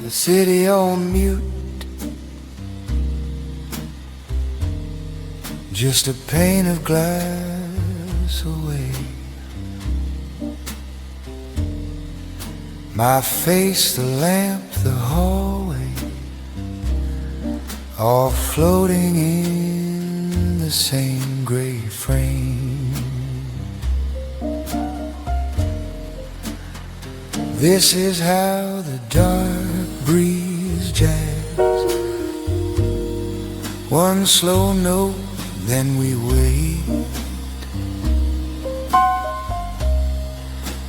The city on mute, just a pane of glass away. My face, the lamp, the hallway, all floating in the same gray frame. This is how the dark breeze jazz. One slow note, then we wait.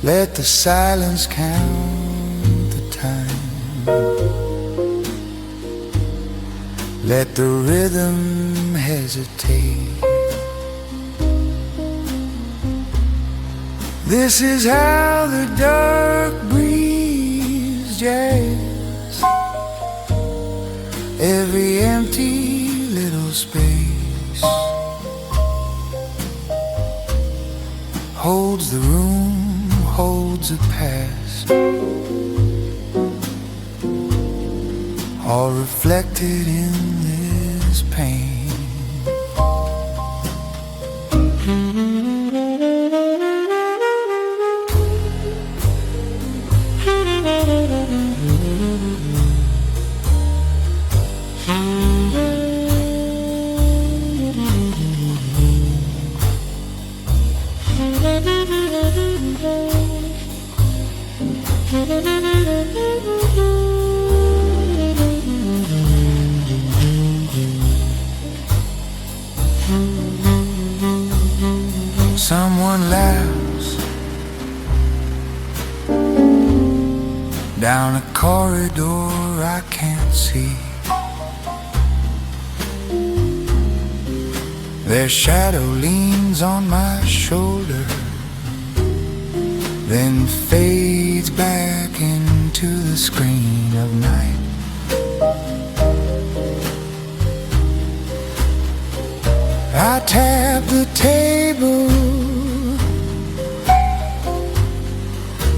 Let the silence count the time. Let the rhythm hesitate. This is how the dark breeze jazz. Every empty little space holds the room, holds the past, all reflected in this pain. Someone laughs down a corridor I can't see. Their shadow leans on my shoulder, then fades back into the screen of night. I tap the table,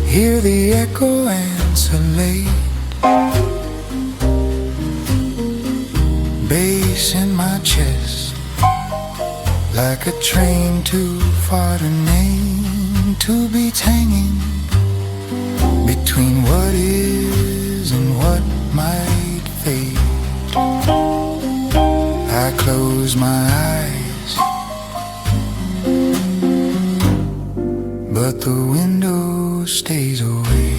hear the echo answer late. Bass in my chest, like a train too far to name. Two beats hanging between what is and what might fade. I close my eyes, but the window stays away.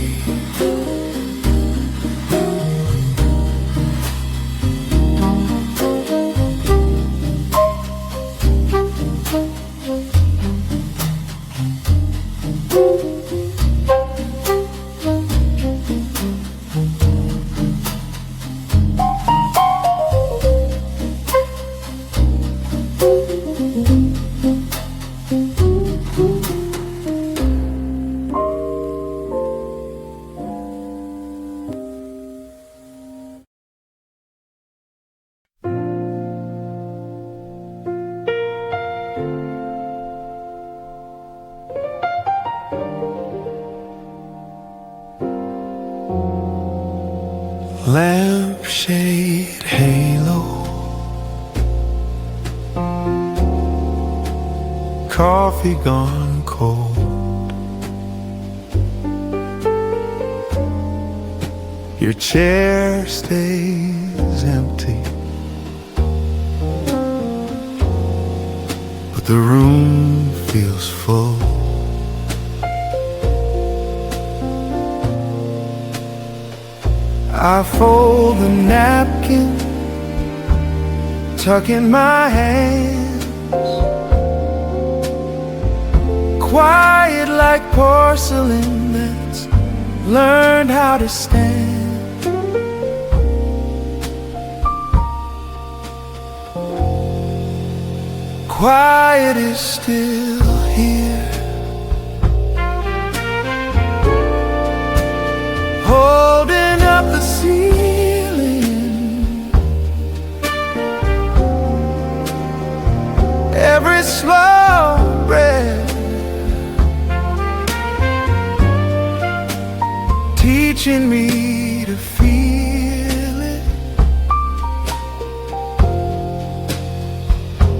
Lampshade halo, coffee gone cold, your chair stays empty, but the room feels full. I fold the napkin, tuck in my hands, quiet like porcelain that's learned how to stand. Quiet is still here, holding up the ceiling. Every slow breath teaching me to feel it.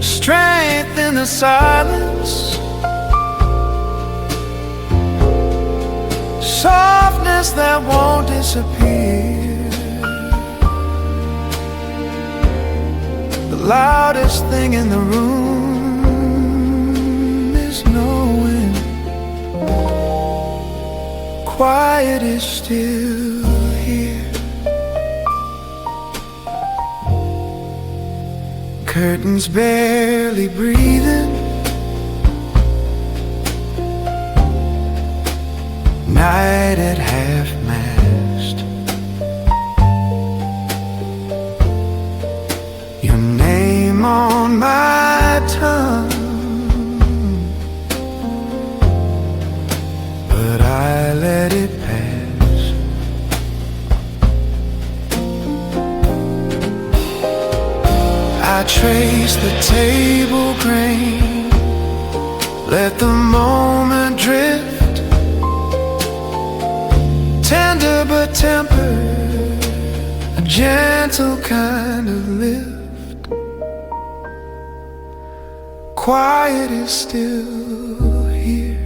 Strength in the silence, softness that won't disappear. The loudest thing in the room is knowing quiet is still here. Curtains barely breathing, night at half-mast. Your name on my tongue, but I let it pass. I trace the table grain, let the moment drift. Tender but tempered, a gentle kind of lift. Quiet is still here.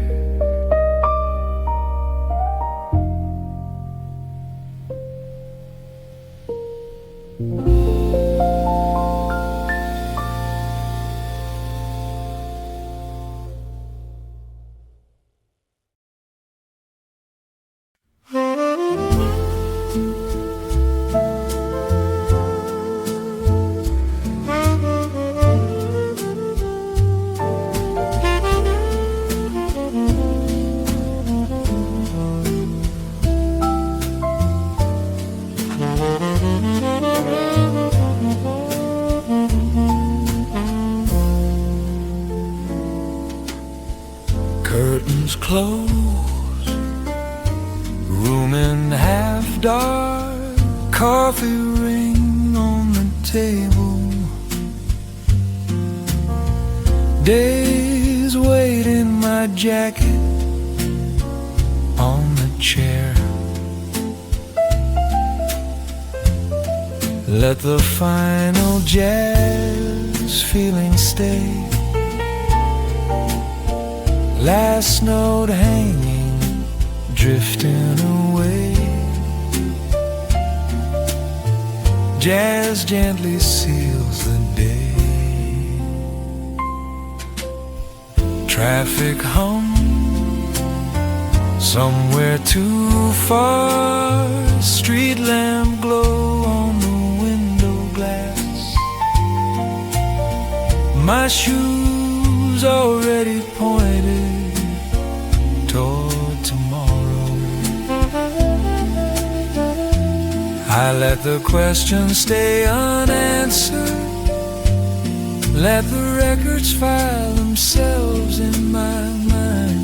Curtains close, room in half dark, coffee ring on the table. Days wait in my jacket on the chair. Let the final jazz feeling stay. Last note hanging, drifting away. Jazz gently seals the day. Traffic hum somewhere too far. Street lamp glow on the window glass. My shoes already pointed toward tomorrow. I let the questions stay unanswered. Let the records file themselves in my mind.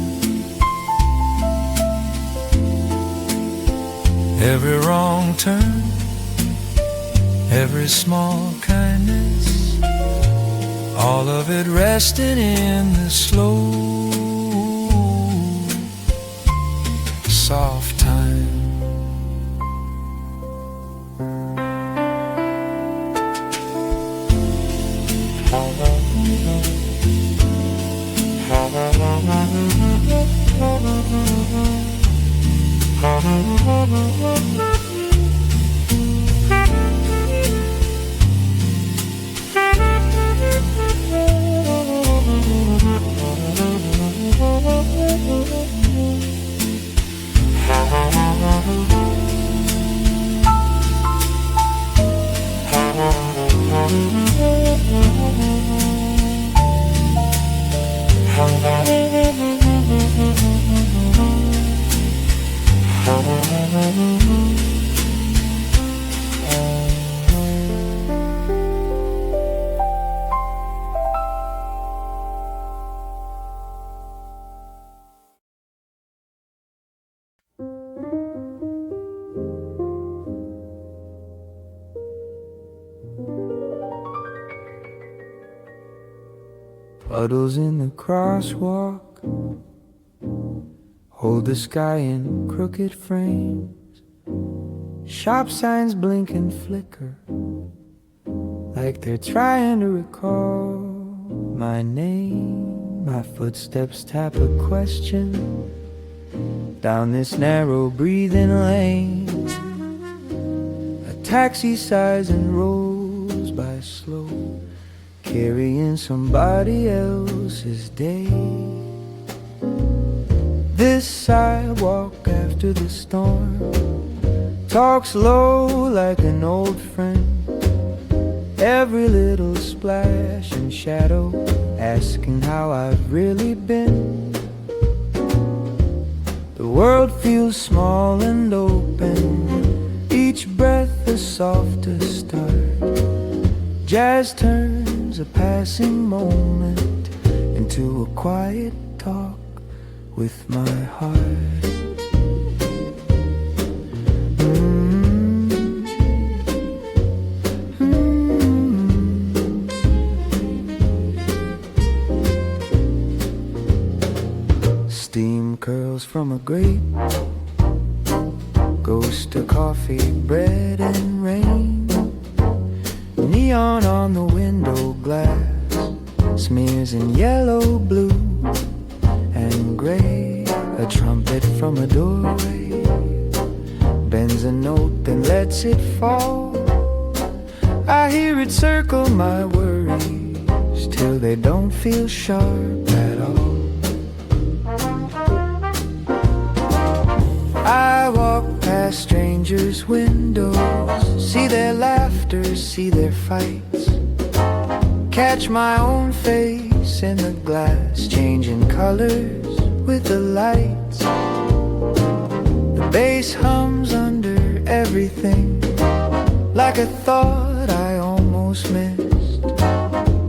Every wrong turn, every small kindness, all of it resting in the slow, soft time. Puddles in the crosswalk hold the sky in crooked frames. Shop signs blink and flicker like they're trying to recall my name. My footsteps tap a question down this narrow breathing lane. A taxi sighs and rolls by slow, carrying somebody else's day. This sidewalk after the storm talks low like an old friend. Every little splash and shadow asking how I've really been. The world feels small and open, each breath a softer start. Jazz turns a passing moment into a quiet talk with my heart. Steam curls from a grate, ghost of coffee, bread and rain. Neon on the window glass smears in yellow, blue and gray. A trumpet from a doorway bends a note then lets it fall. I hear it circle my worries till they don't feel sharp at all. I walk past strangers' windows, see their laughter, see their fights, catch my own face in the glass, changing colors with the lights. The bass hums under everything, like a thought I almost missed.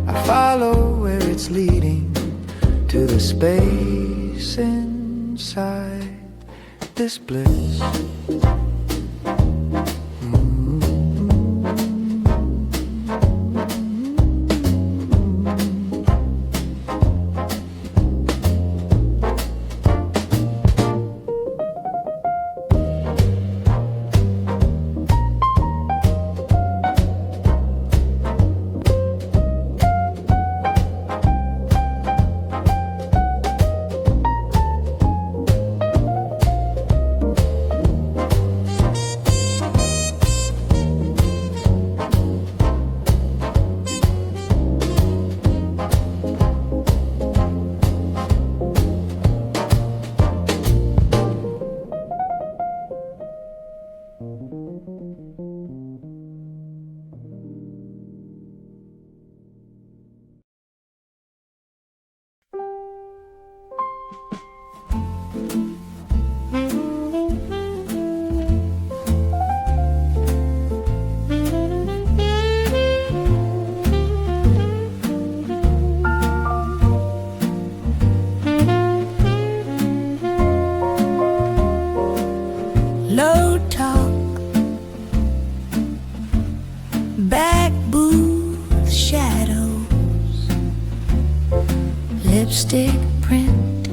I follow where it's leading to the space inside this bliss. Low talk, back booth shadows, lipstick print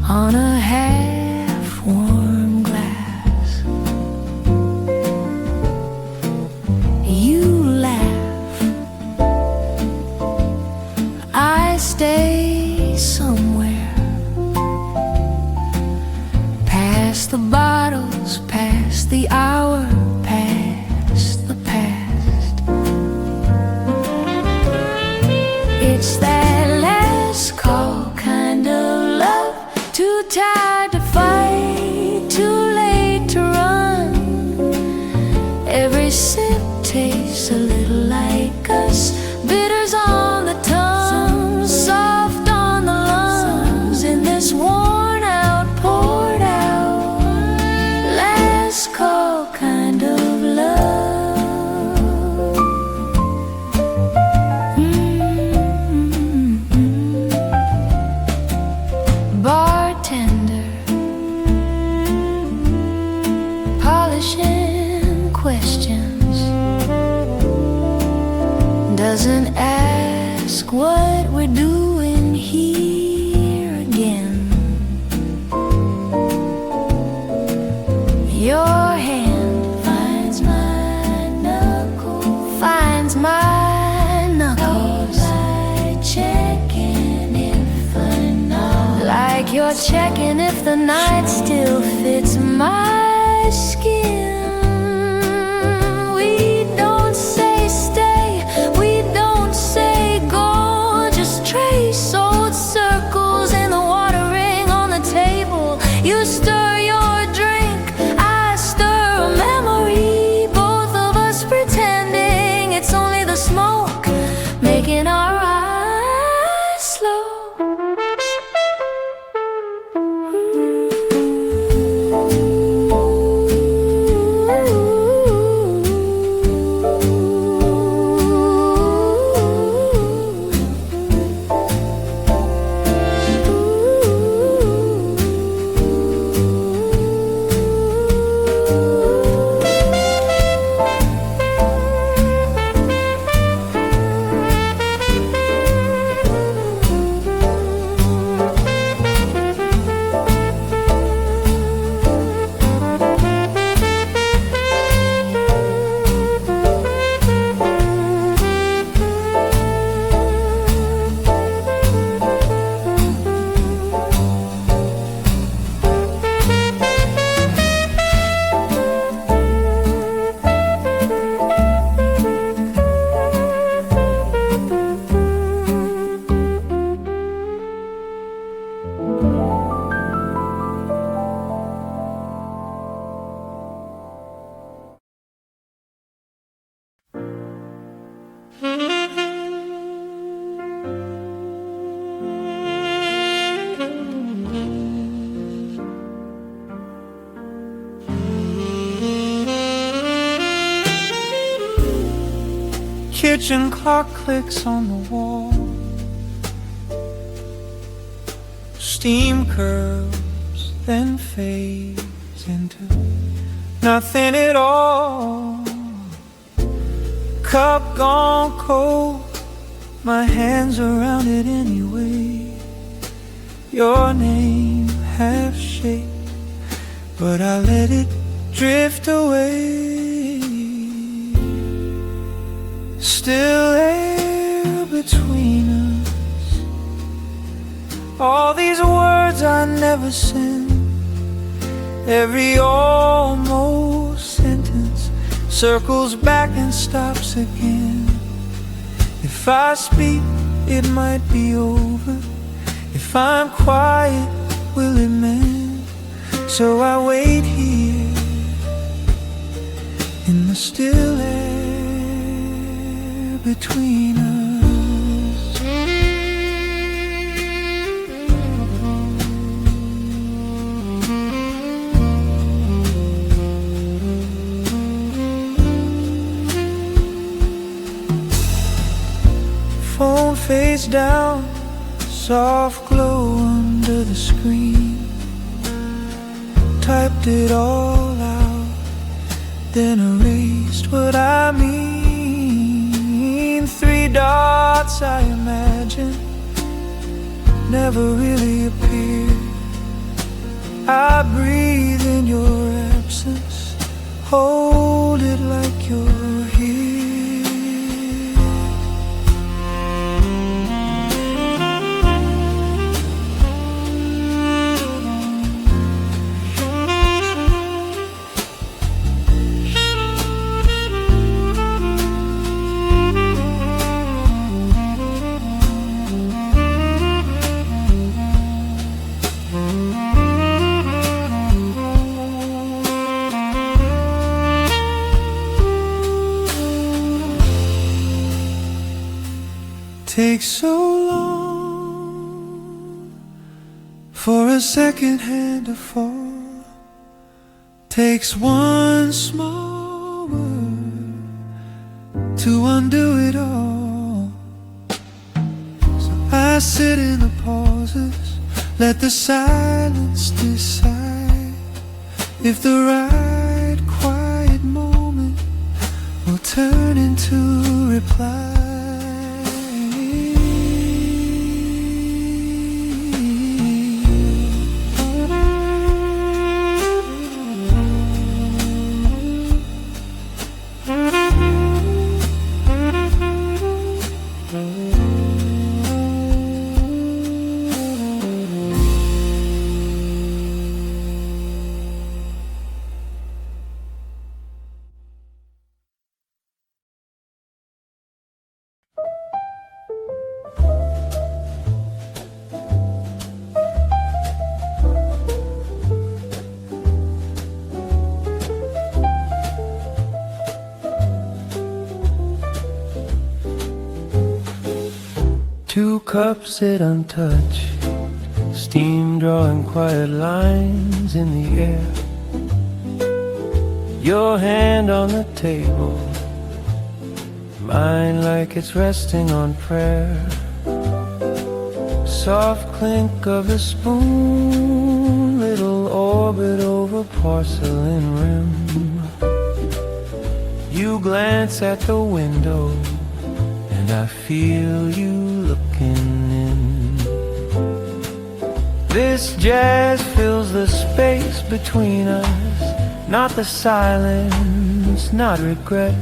on a half-warm glass. You laugh, I stay somewhere past the bottles, past the hour, past the past. It's that last call kind of love, too tired to fight, too late to run. Every sip tastes a little like us, bitters on the tongue, soft on the lungs, in this worn out, poured out, last call kind of love. Bartender, polishing questions, doesn't ask what we're doing. checking if the night still fits my skin. We don't say stay, we don't say go, just trace old circles in the watering on the table. You stir your drink, I stir a memory, both of us pretending it's only the smoke making our eyes slow. Kitchen clock clicks on the wall. Steam curls, then fades into nothing at all. Cup gone cold, my hands around it anyway. Your name half shaped, but I let it drift away. Still air between us, all these words I never sent. Every almost sentence circles back and stops again. If I speak, it might be over. If I'm quiet, will it mend? So I wait here in the still air between us. Phone face down, soft glow under the screen. Typed it all out, then erased what I mean. 3 dots I imagine never really appeared. I breathe in your absence, hold it like you're here. Takes so long for a second hand to fall. Takes one small word to undo it all. So I sit in the pauses, let the silence decide if the right quiet moment will turn into reply. Two cups sit untouched, steam drawing quiet lines in the air. Your hand on the table, mine like it's resting on prayer. Soft clink of a spoon, little orbit over porcelain rim. You glance at the window, and I feel you looking in. This jazz fills the space between us, not the silence, not regret.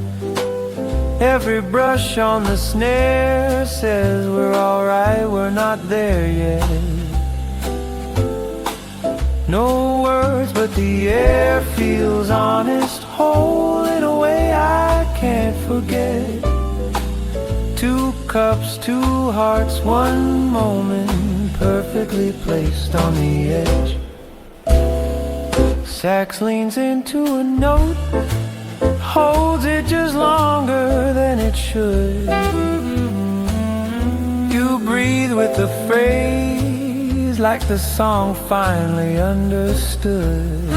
Every brush on the snare says we're alright, we're not there yet. No words, but the air feels honest, whole in a way I can't forget. Two cups, two hearts, one moment, perfectly placed on the edge. Sax leans into a note, holds it just longer than it should. You breathe with the phrase like the song finally understood.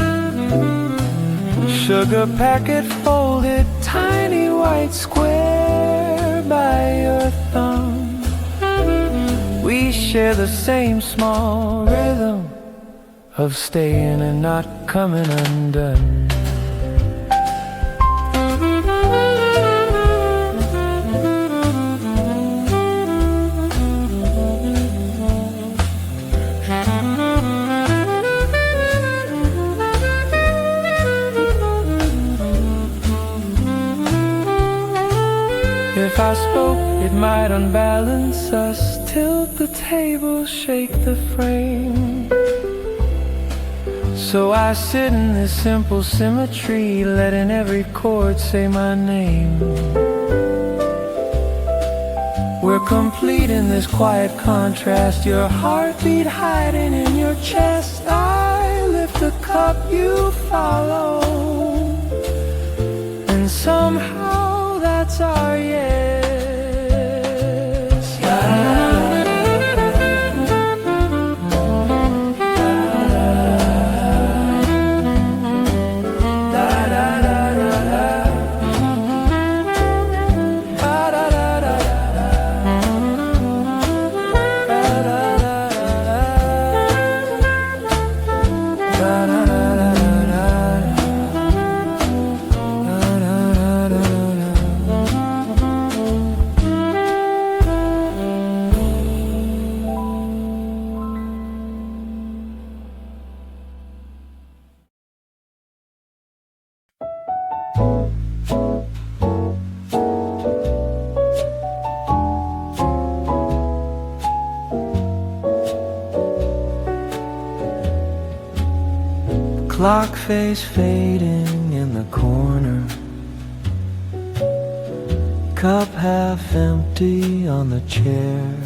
Sugar packet folded, tiny white square by your thumb. We share the same small rhythm of staying and not coming undone. If I spoke, it might unbalance us, tilt the table, shake the frame. So I sit in this simple symmetry, letting every chord say my name. We're complete in this quiet contrast, your heartbeat hiding in your chest. I lift the cup, you follow, and somehow that's our yes. Clock face fading in the corner, cup half empty on the chair,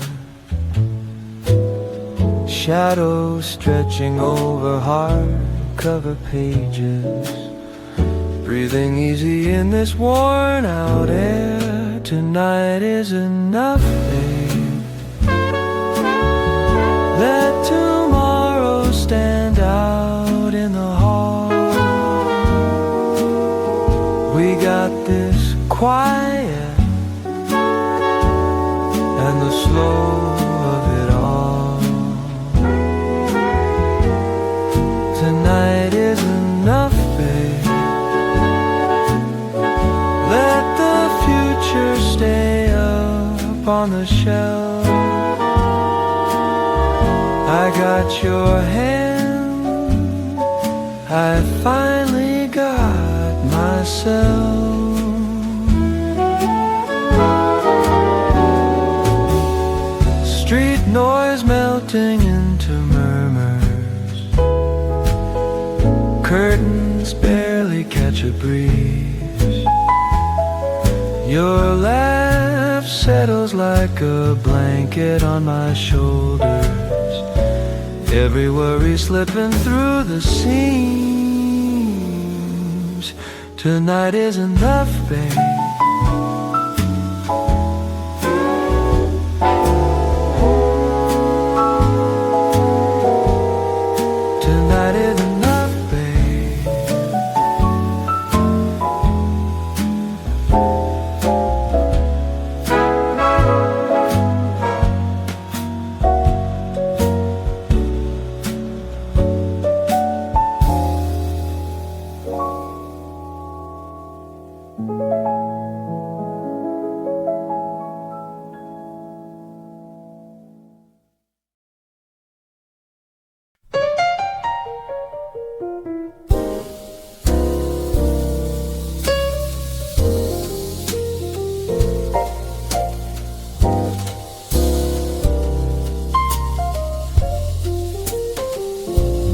shadows stretching over hardcover pages, breathing easy in this worn out air. Tonight is enough, babe. Let tomorrow stand out in the hall. We got this quiet and the slow of it all. Tonight is enough, babe. Let the future stay up on the shelf. I got your hand, I finally got myself. Street noise melting into murmurs, curtains barely catch a breeze. Your laugh settles like a blanket on my shoulders, every worry slipping through the seams. Tonight is enough, babe.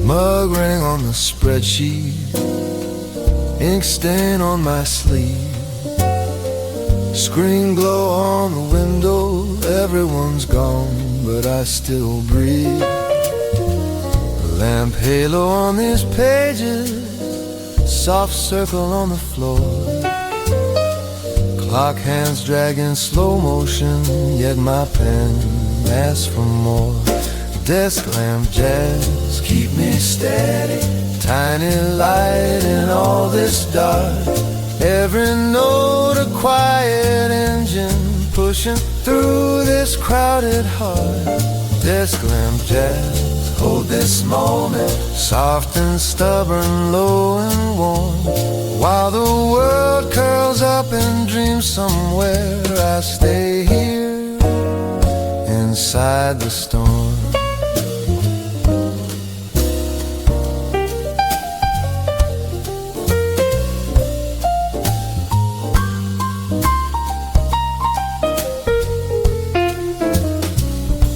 Mug ring on the spreadsheet, ink stain on my sleeve, screen glow on the window. Everyone's gone, but I still breathe. Lamp halo on these pages, soft circle on the floor. Clock hands drag in slow motion, yet my pen asks for more. Desk lamp jazz, keep me steady. Tiny light in all this dark. Every note a quiet engine pushing through this crowded heart. Desk lamp jazz, hold this moment, soft and stubborn, low and warm. While the world curls up and dreams somewhere, I stay here inside the storm.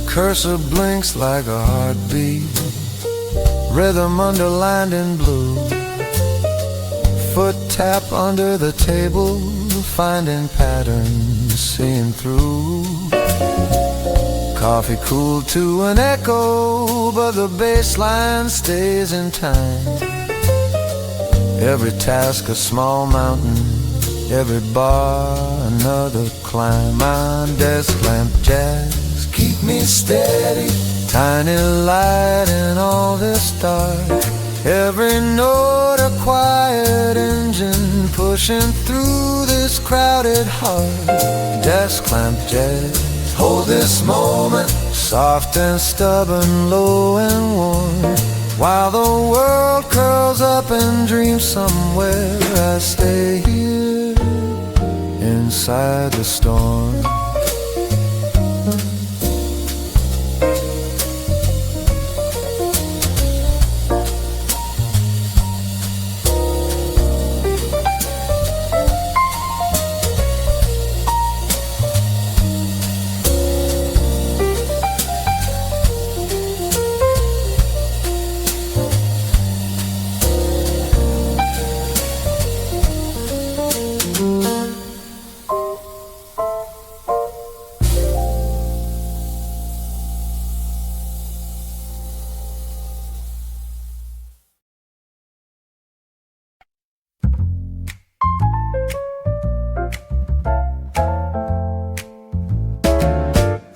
Cursor blinks like a heartbeat, rhythm underlined in blue. Foot tap under the table, finding patterns, seeing through. Coffee cooled to an echo, but the bass line stays in time. Every task a small mountain, every bar another climb. My desk lamp jazz, keep me steady. Tiny light in all this dark. Every note a quiet engine pushing through this crowded heart. Desk lamp jazz, hold this moment, soft and stubborn, low and warm. While the world curls up and dreams somewhere, I stay here inside the storm.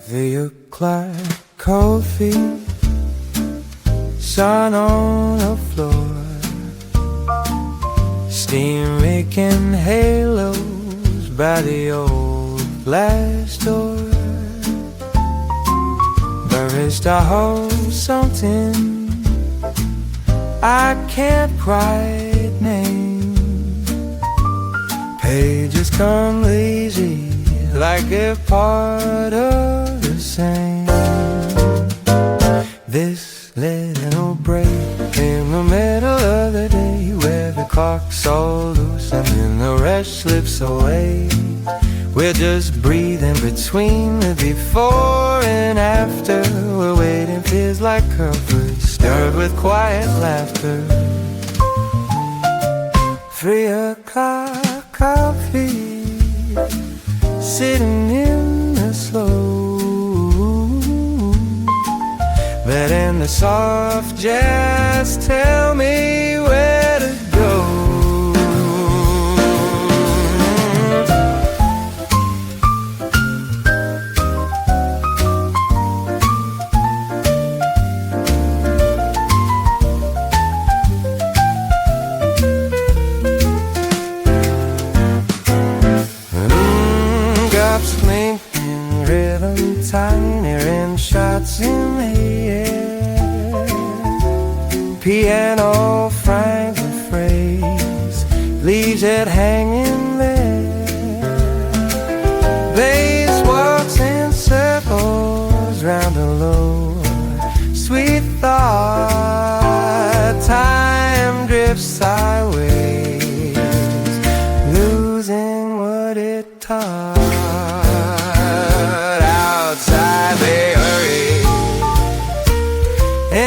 The o'clock coffee, sun on the floor, steam making halos by the old glass door. Barista holds something I can't quite name. Pages come lazy like they're part of the same. This little break in the middle of the day, where the clock's all loose and then the rest slips away. We're just breathing between the before and after. We're waiting, feels like comfort, stirred with quiet laughter. 3 o'clock coffee, sitting in the slow, letting the soft jazz tell me where to go. time, hearing shots in the air. Piano finds a phrase, leaves it hanging there. Bass walks in circles round a low, sweet thought. Time drifts sideways, losing what it taught. Outside they hurry,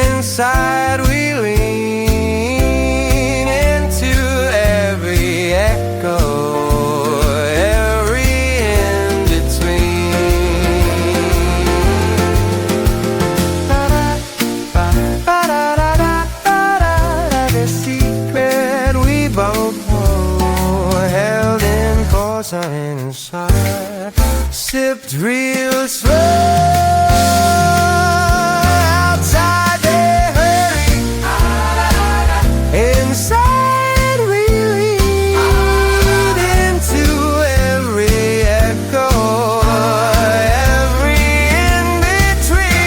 inside we lean into every echo, every in-between. The secret we both know, held in porcelain inside, sipped real slow. Outside they hurry, inside we lead into every echo, every in-between.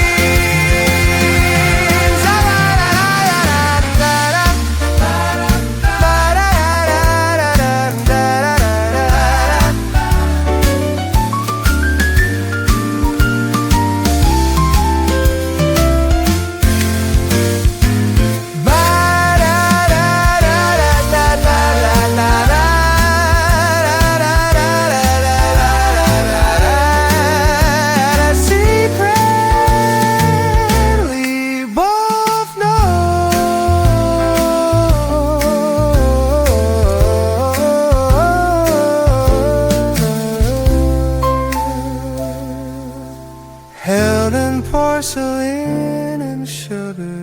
Held in porcelain and sugar,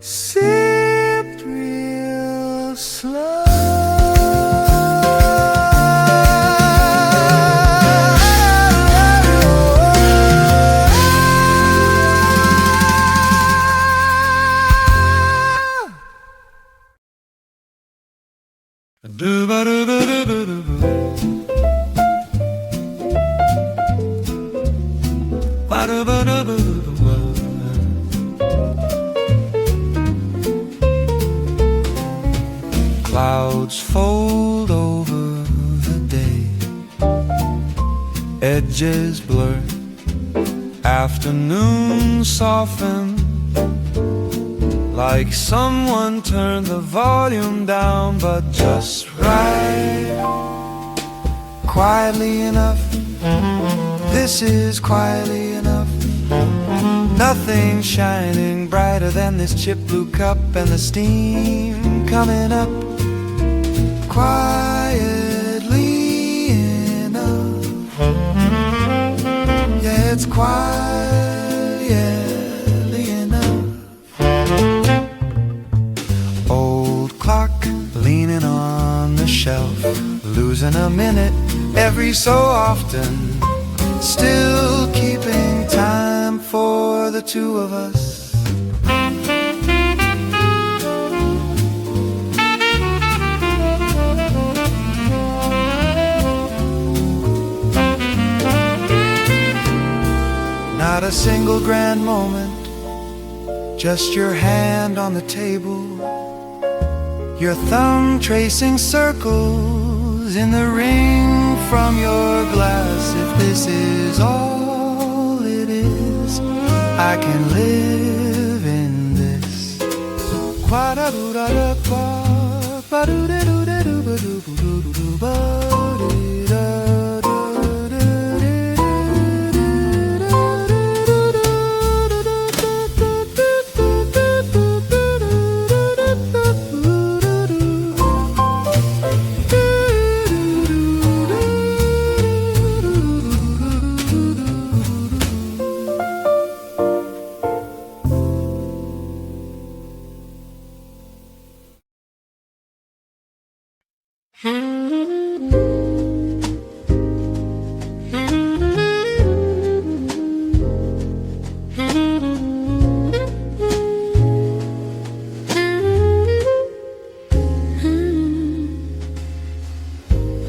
sipped real slow. Clouds fold over the day, edges blur, afternoon soften, like someone turned the volume down, but just right, quietly enough. This is quietly enough. Nothing shining brighter than this chip blue cup and the steam coming up. Quietly enough. Yeah, it's quietly enough. Old clock leaning on the shelf, losing a minute every so often, still keeping time for the two of us. Not a single grand moment, just your hand on the table, your thumb tracing circles in the ring from your glass. If this is all it is, I can live in this.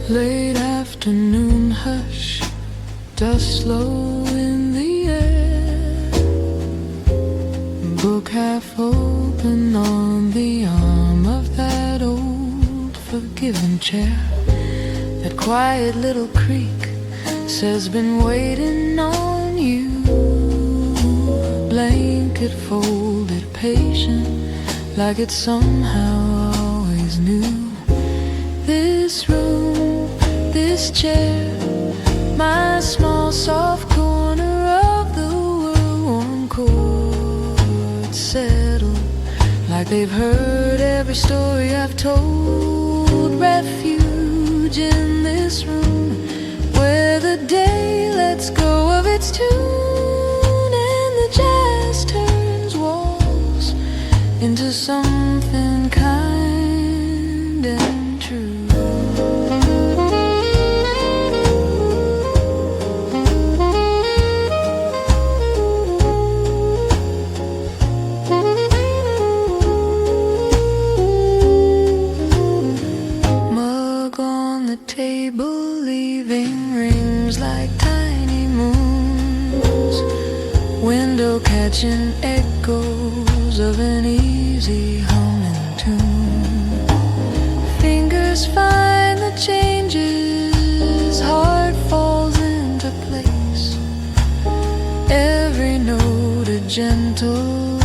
Late afternoon hush, dust slow in the air, book half open on the arm of that old forgiven chair. That quiet little creak says been waiting on you. Blanket folded patient, like it somehow always knew. This room, this chair, my small soft corner of the world, warm chords settle like they've heard every story I've told. Refuge in this room where the day lets go of its tune and the jazz turns walls into something kind and true. Mug on the table, leaving rings like tiny moons. Window catching echoes of an easy humming tune. Fingers find the changes, heart falls into place. Every note a gentle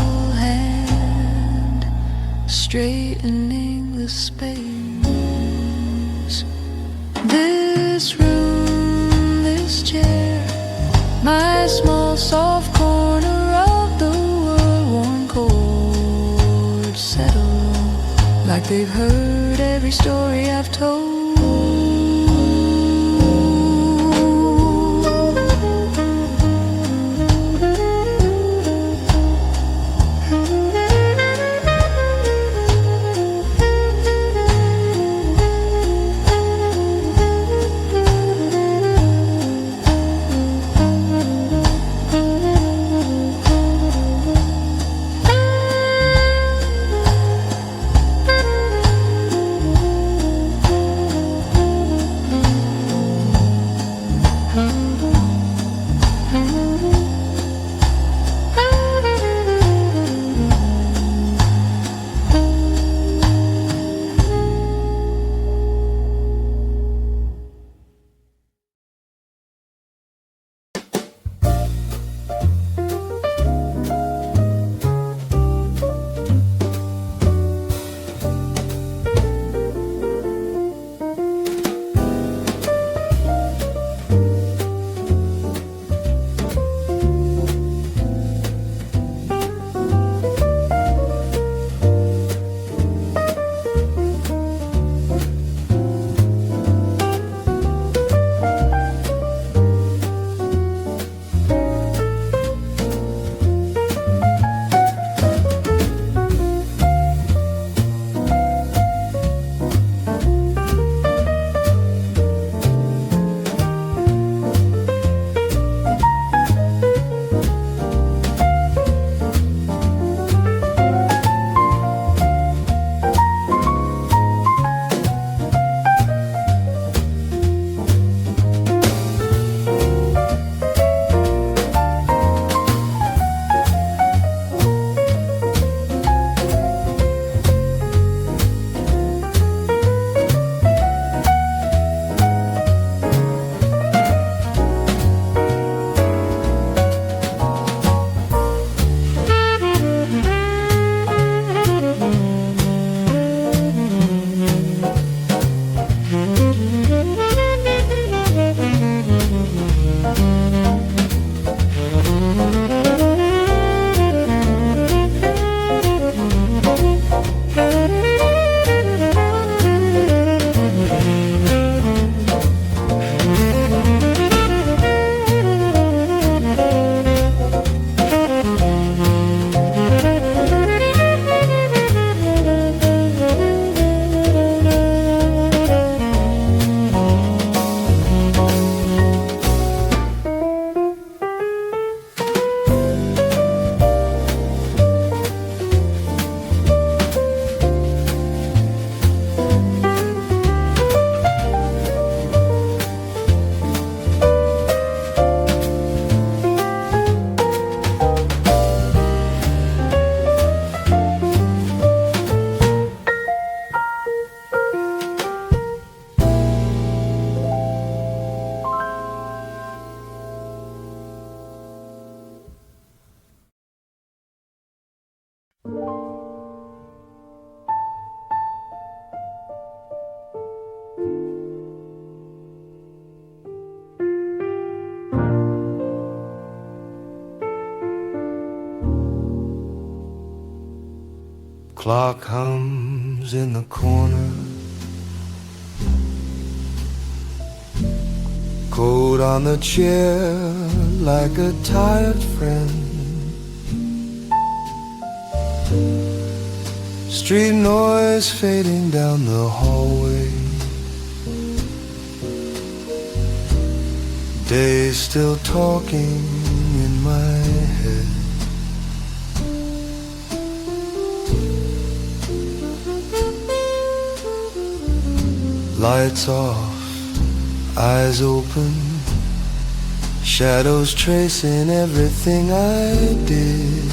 hand, straightening the space. This room, this chair, my small soft corner of the world, worn chords settle like they've heard every story I've told. clock hums in the corner. Coat on the chair like a tired friend. Street noise fading down the hallway. Days still talking in my head. Lights off, eyes open, shadows tracing everything I did.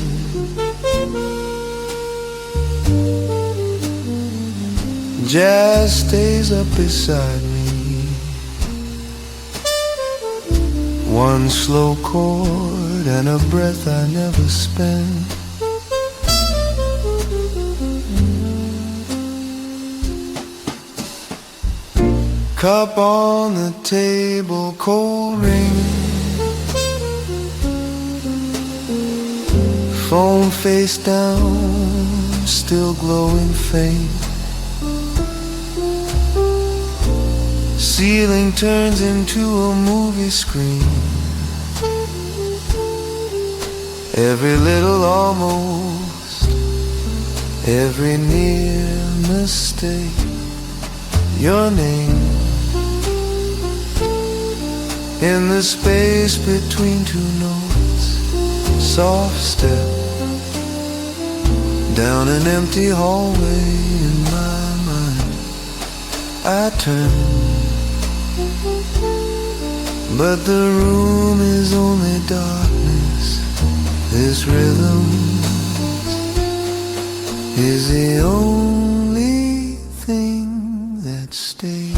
Jazz stays up beside me. One slow chord and a breath I never spent. Cup on the table, cold rain. Phone face down, still glowing faint. Ceiling turns into a movie screen. Every little almost, every near mistake. Your name in the space between two notes. Soft step down an empty hallway in my mind. I turn, but the room is only darkness. This rhythm is the only thing that stays.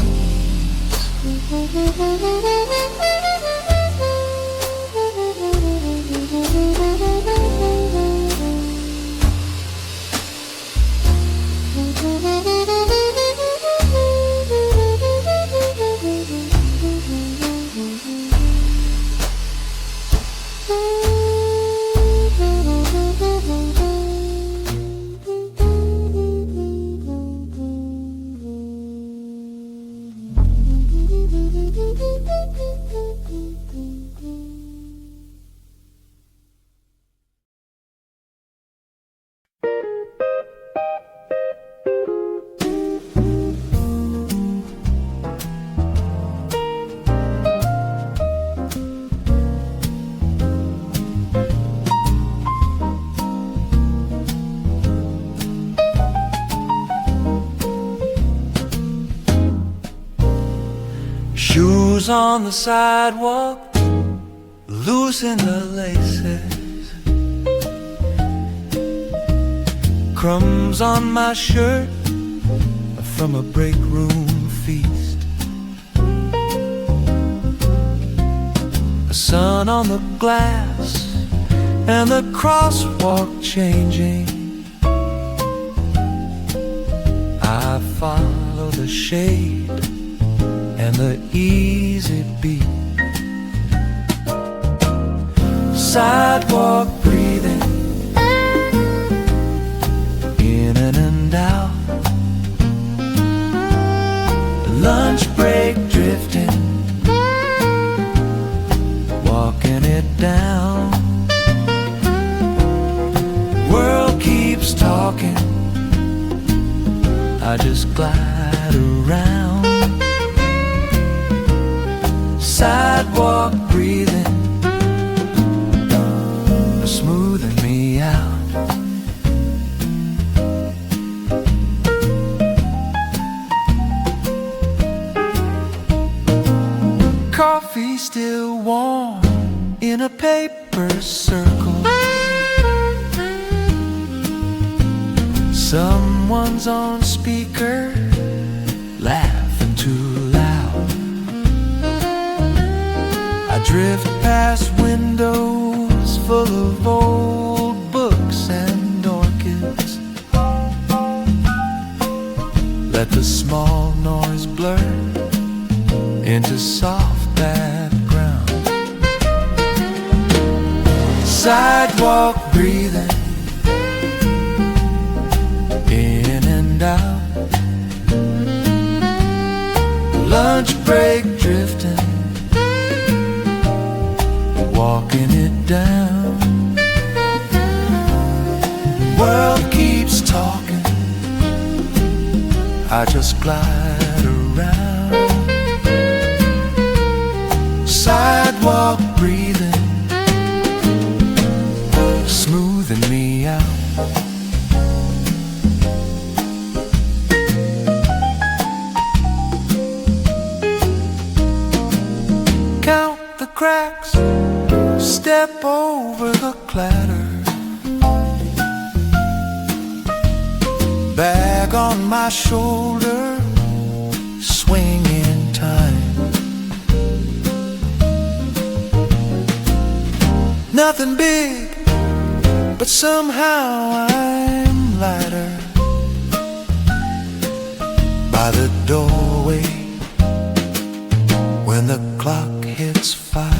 Shoes on the sidewalk, loosen the laces. Crumbs on my shirt from a break room feast. The sun on the glass and the crosswalk changing. I follow the shade and the easy beat. Sidewalk breathing in and out. Lunch break drifting, walking it down. World keeps talking, I just glide around. Sidewalk breathing, smoothing me out. Coffee still warm in a paper circle. Someone's on speaker, laughing too loud. I drift past windows full of old books and orchids. Let the small noise blur into soft background. Sidewalk breathing lunch break drifting, walking it down. World keeps talking, I just glide around. Sidewalk breathing, smoothing me out. Count the cracks, step over the clatter. Bag on my shoulder, swing in time. Nothing big, but somehow I'm lighter. By the doorway, when the clock hits 5.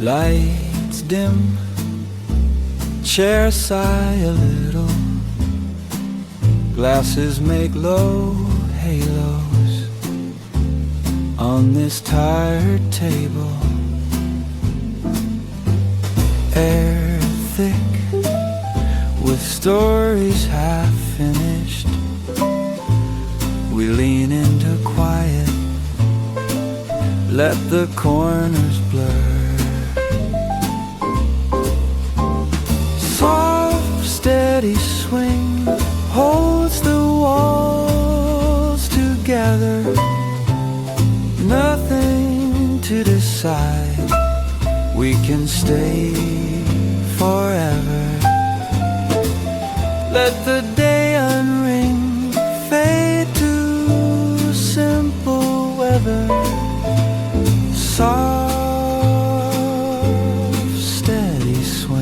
Lights dim, chairs sigh a little, glasses make low halos on this tired table. Air thick with stories half finished, we lean into quiet let the corners blur. Soft, steady swing holds the walls together. Nothing to decide, we can stay forever. Let the day unring, fade to simple weather. Soft, steady swing.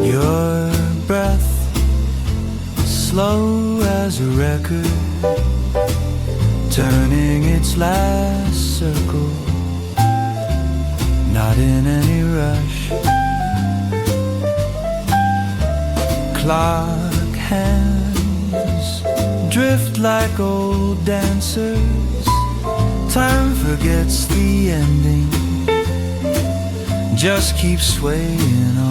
Your breath, slow as a record, turning its last circle, not in any rush. Clock hands drift like old dancers. Time forgets the ending, just keeps swaying on.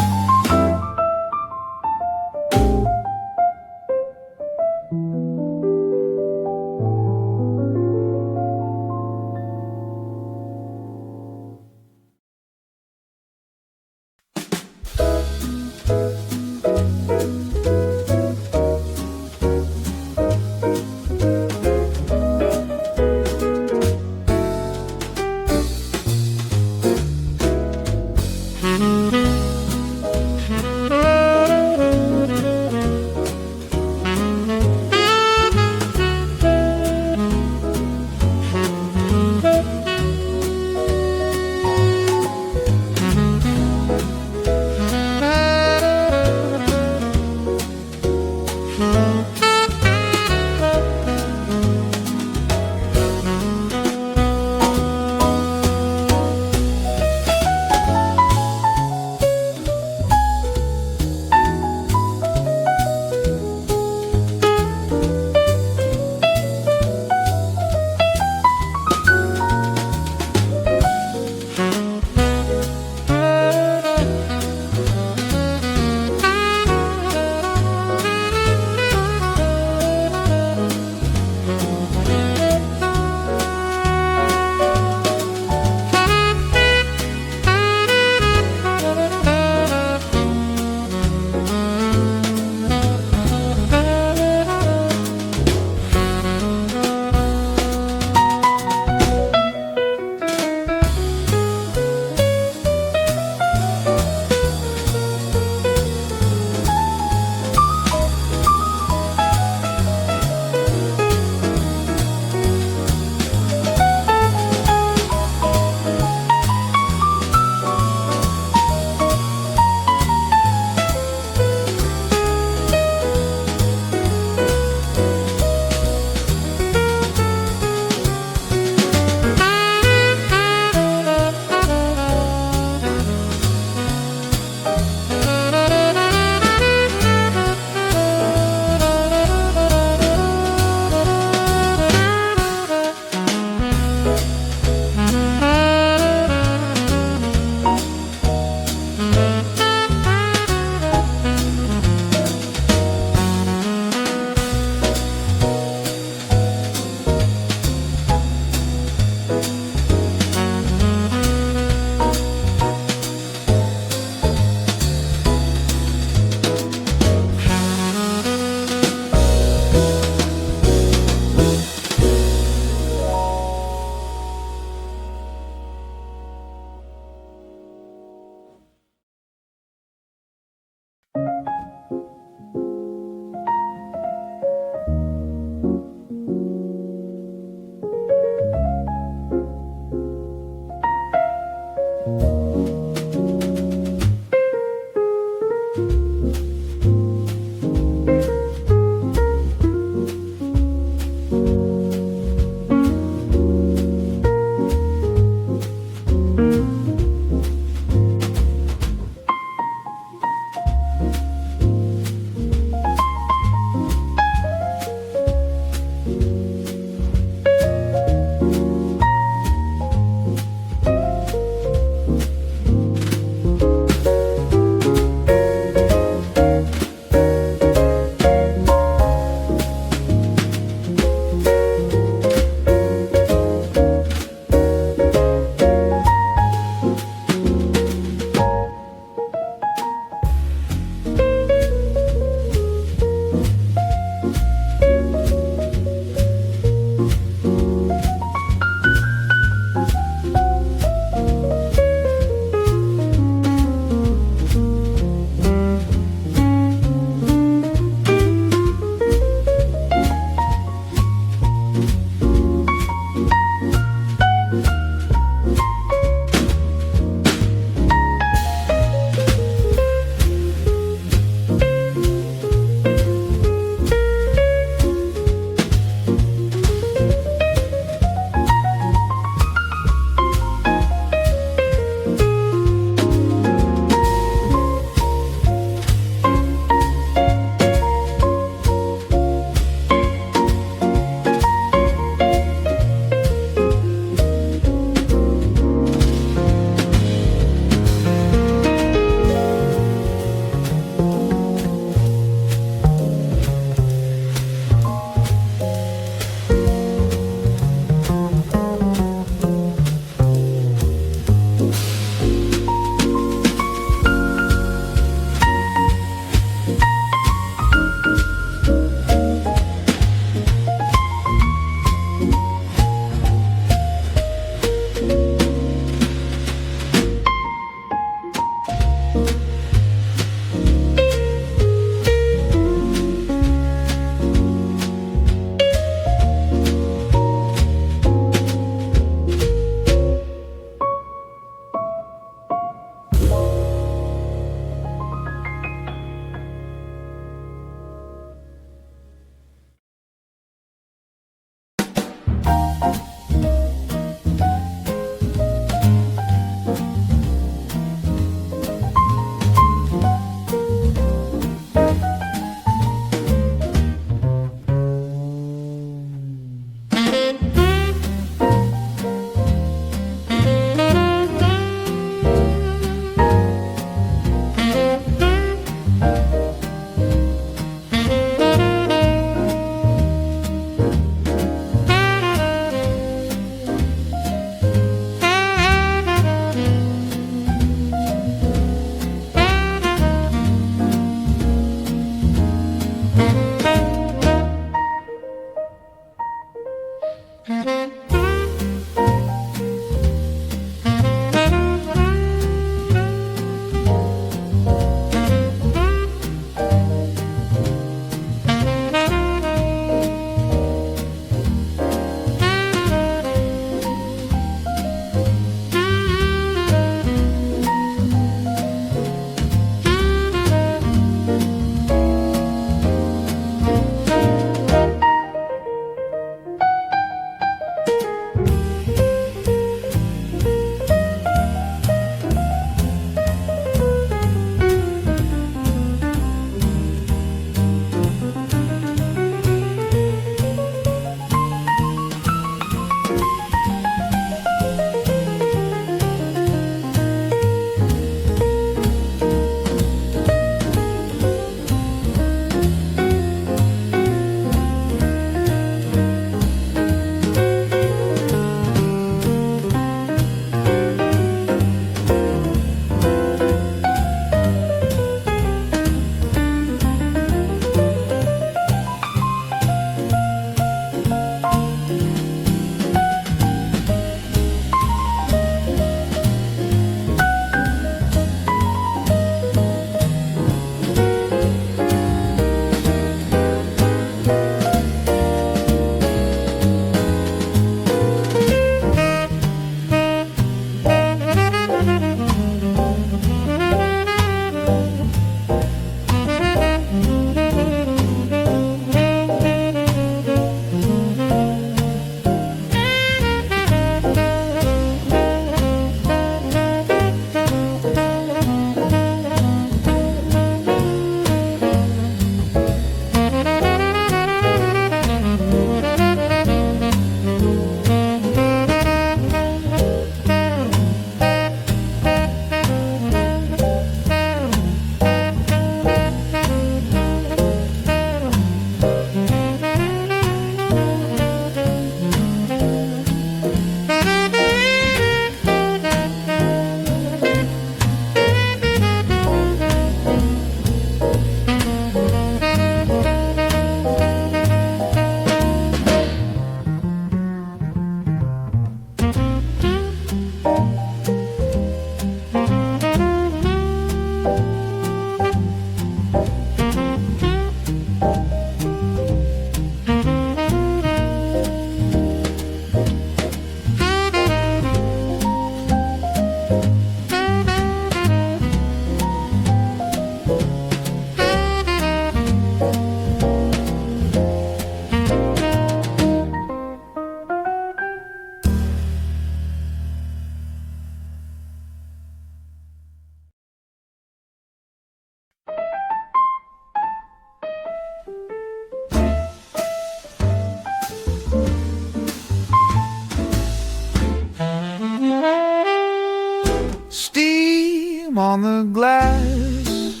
on the glass,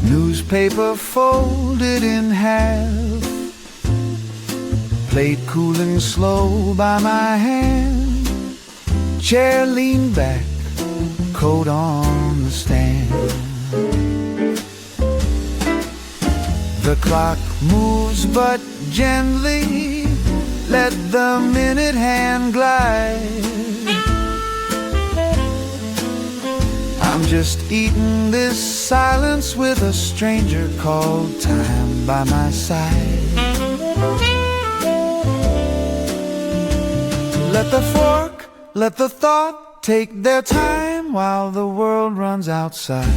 newspaper folded in half, plate cooling slow by my hand, chair leaned back, coat on the stand. The clock moves but gently, let the minute hand glide. I'm just eating this silence with a stranger called time by my side. Let the fork, let the thought take their time while the world runs outside.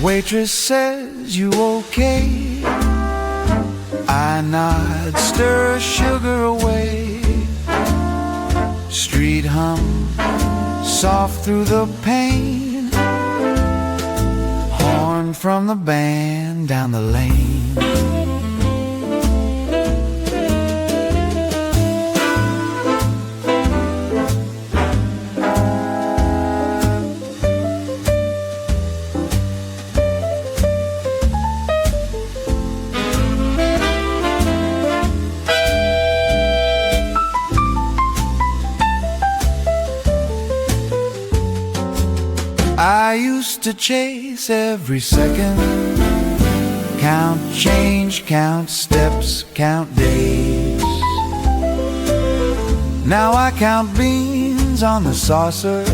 Waitress says, you okay? I nod, stir sugar away. Street hum, soft through the pane. Horn from the band down the lane. I used to chase every second, count change, count steps, count days. Now I count beans on the saucer,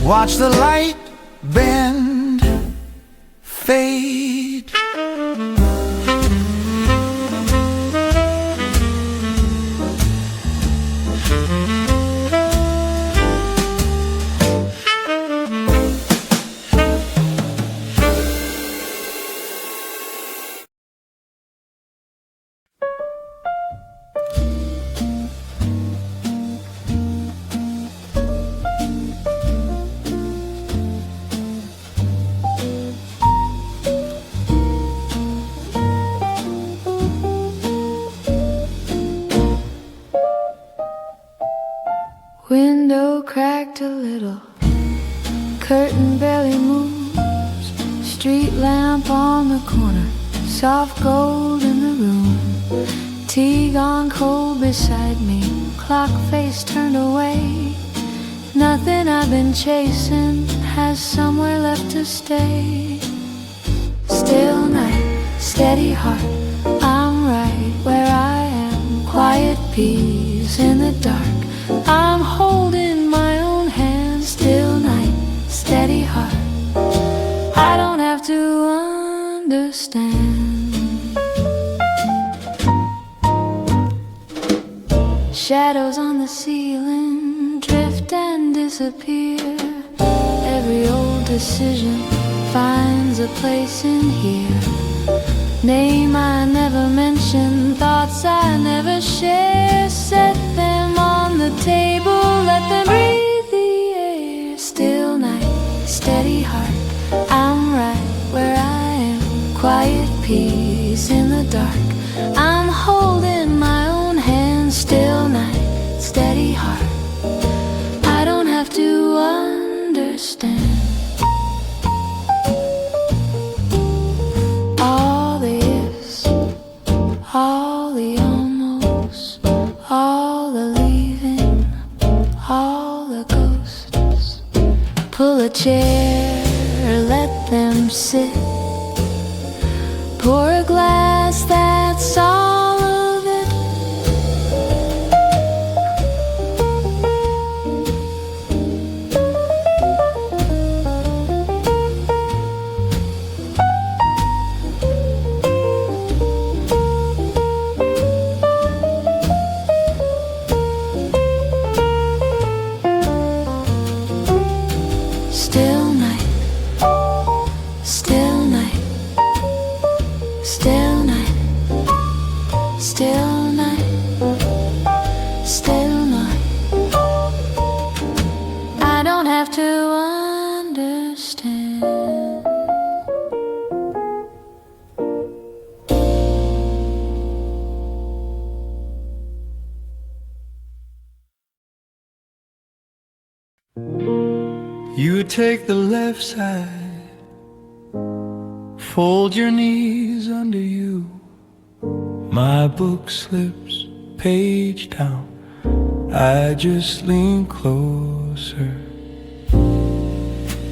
watch the light bend, fade. Window cracked a little, curtain barely moves, street lamp on the corner, soft gold in the room, tea gone cold beside me, clock face turned away. Nothing I've been chasing has somewhere left to stay. Still night, steady heart, I'm right where I am, quiet peace in the dark. I'm holding my own hand, still night, steady heart. I don't have to understand. Shadows on the ceiling drift and disappear. Every old decision finds a place in here. Name I never mention, thoughts I never share. Set them on the table, let them breathe the air. Still night, steady heart, I'm right where I am, quiet peace in the dark. I'm holding my own hand, still night, steady heart. I don't have to understand. All the ifs, all the almost, all the leaving, all the ghosts. Pull a chair, let them sit. Pour a glass, that's all of it. Still night, still night, still night. take the left side. Fold your knees under you. My book slips page down. I just lean closer.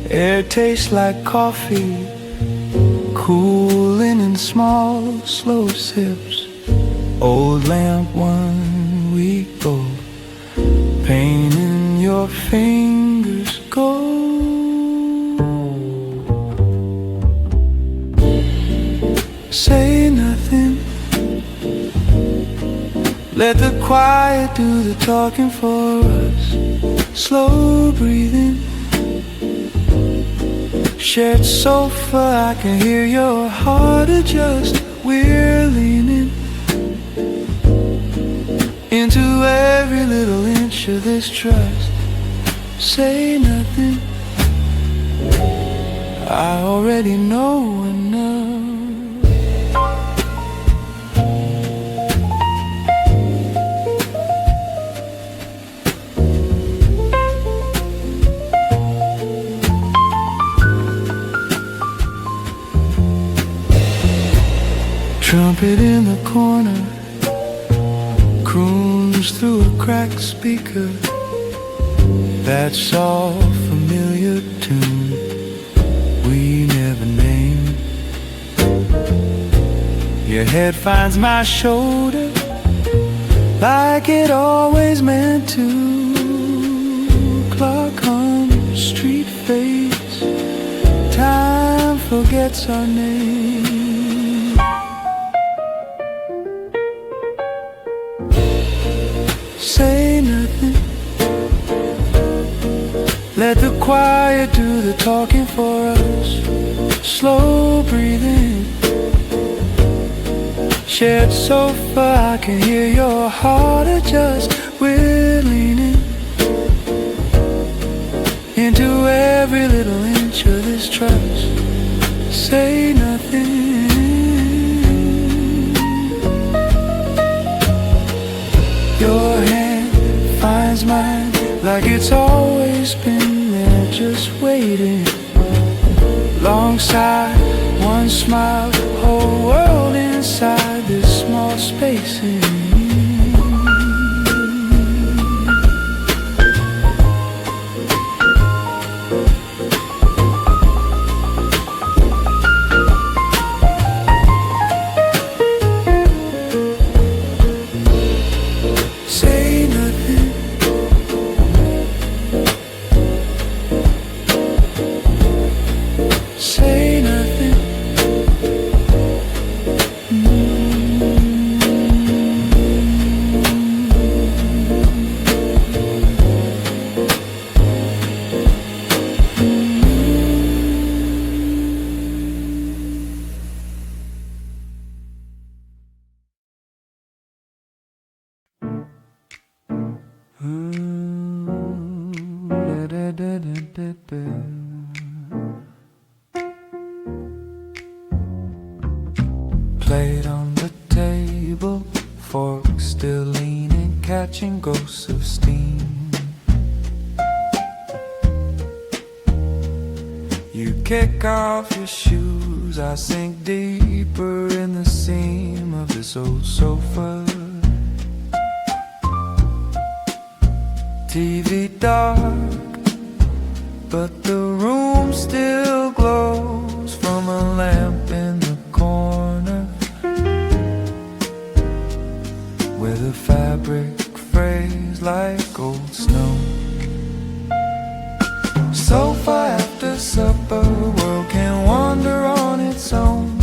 Air tastes like coffee, cooling in small, slow sips. Old lamp 1 week old, pain in your fingers gold. Say nothing, let the quiet do the talking for us. Slow breathing, shared sofa, I can hear your heart adjust. We're leaning into every little inch of this trust. Say nothing, I already know enough. Trumpet in the corner croons through a cracked speaker. That soft familiar tune we never named. Your head finds my shoulder like it always meant to. Clock hums, street fades, time forgets our name. Say nothing, let the quiet do the talking for us. Slow breathing, shared sofa, I can hear your heart adjust. We're leaning into every little inch of this trust. Say nothing, your hand finds mine like it's always been there, just waiting. Long sigh, one smile, whole world inside this small space in me. Plate on the table, fork still leaning, catching ghosts of steam. You kick off your shoes, I sink deeper in the seam of this old sofa. TV dark, but the room still glows from a lamp in the corner, where the fabric frays like old snow. Sofa after supper, world can wander on its own.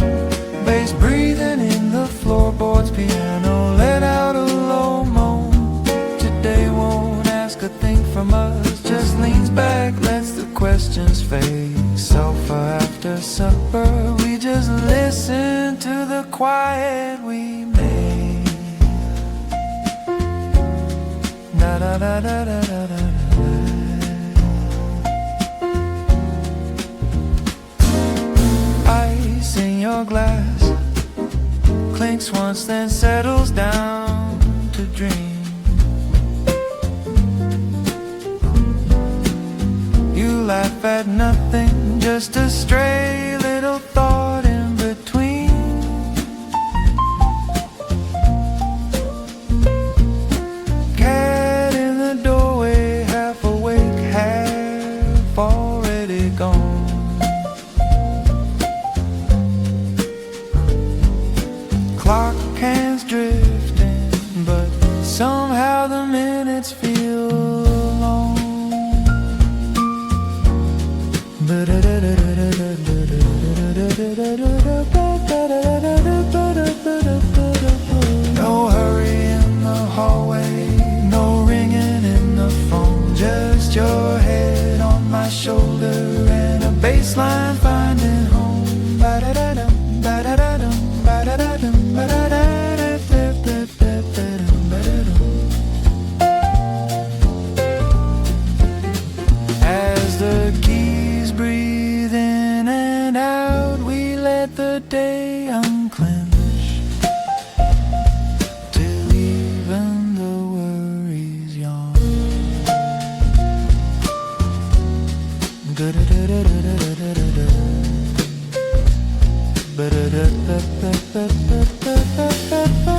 Bass breathing in the floorboards, piano let out a low moan. Today won't ask a thing from us, just leans back, lets the questions fade. Sofa after supper, we just listen to the quiet we made. Da da da da da da da. Ice in your glass clinks once, then settles down to dream. You laugh at nothing, just a stray little thought in between. Cat in the doorway, half awake, half already gone. Clock hands drifting, but somehow the minutes feel long. No hurry in the hallway, no ringing in the phone, just your head on my shoulder and a bass line finding home. Ba-da-da-dum, ba-da-da-dum, ba-da-da-dum, ba-da-da-da-da-da-da-da-dum, ba-da-dum. As the keys breathe in and out, we let the day unclench till even the worries yawn. Da-da-da-da-da-da-da-da. Ba-da-da-da-da-da-da-da-da.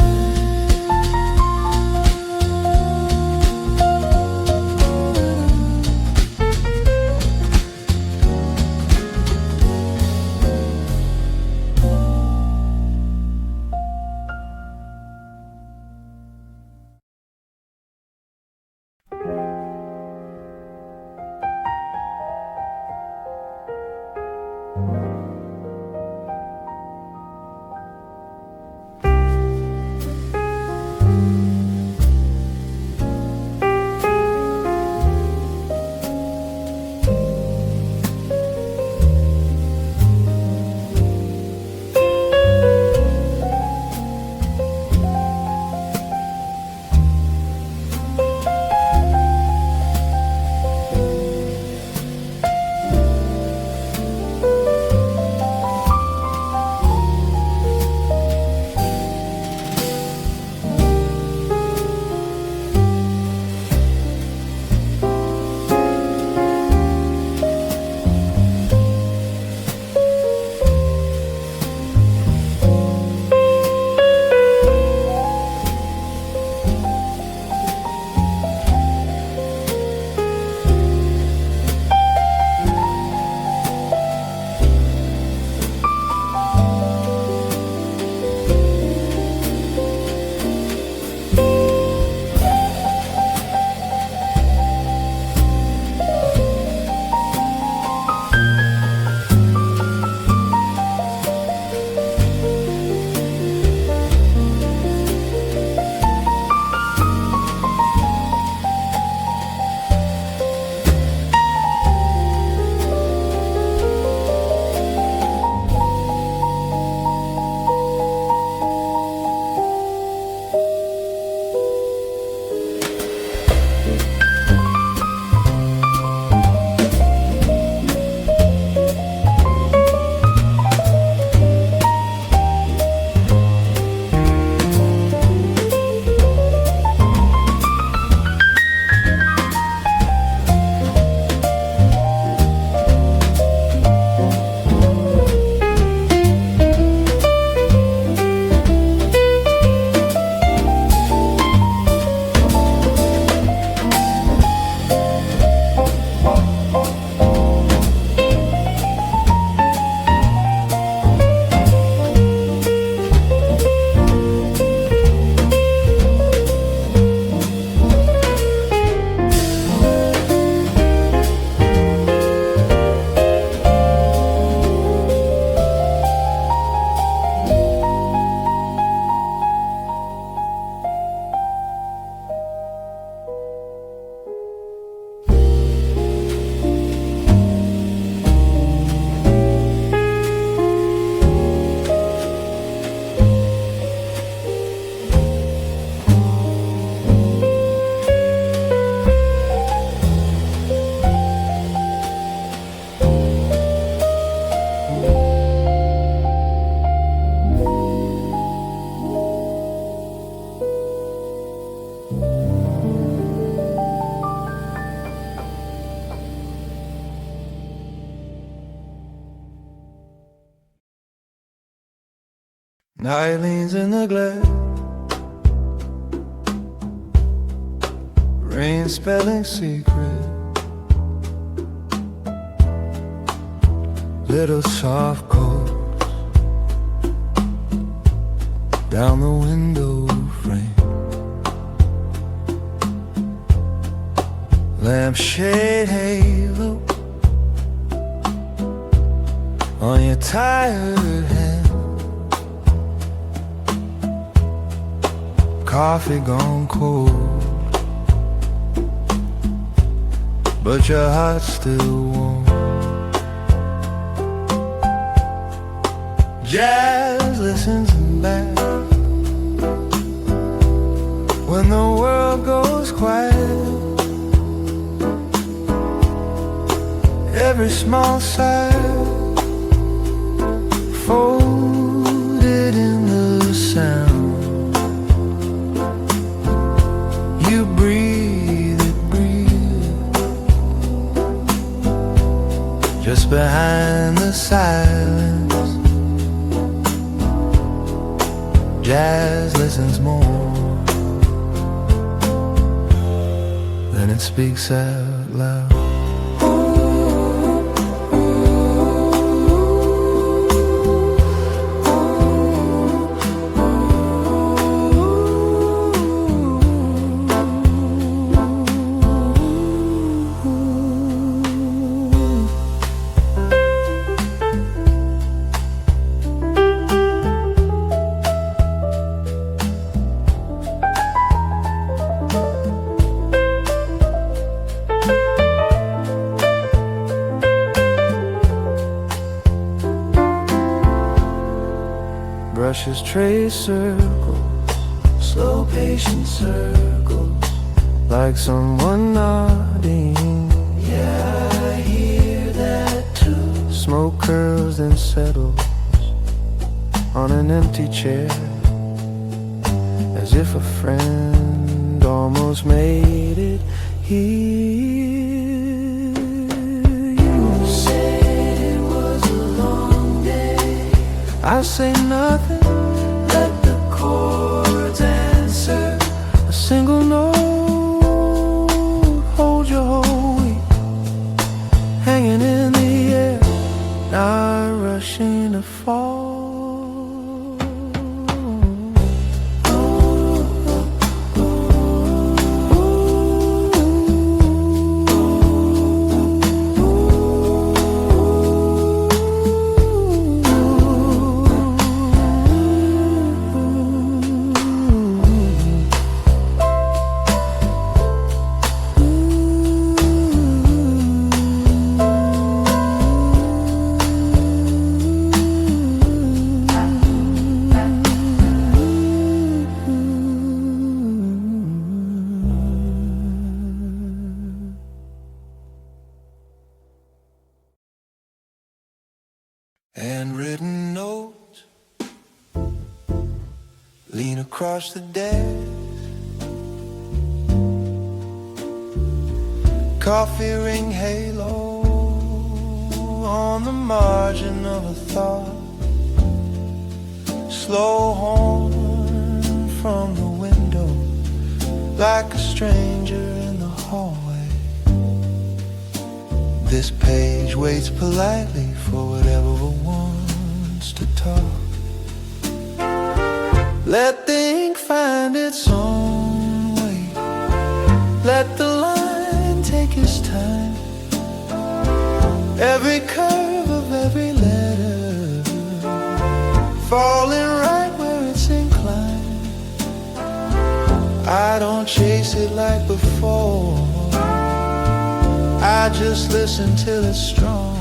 Night leans in the glass, rain spelling secret, little soft calls down the window frame, lampshade halo on your tired hand, coffee gone cold, but your heart's still warm. Jazz listens back when the world goes quiet. Every small sigh folded in the sound. You breathe it, breathe just behind the silence. Jazz listens more than it speaks out loud. Brushes trace circles, slow patient circles, like someone nodding. Yeah, I hear that too. Smoke curls and settles on an empty chair, as if a friend almost made it here. You said it was a long day. I say nothing, let the chords answer. A single note, hold your whole weight, hanging in the air, not rushing to fall. Handwritten notes lean across the desk. Coffee ring halo on the margin of a thought. Slow horn from the window, like a stranger in the hallway. This page waits politely for whatever wants to talk. Let the ink find its own way. Let the line take its time. Every curve of every letter falling right where it's inclined. I don't chase it like before, I just listen till it's strong.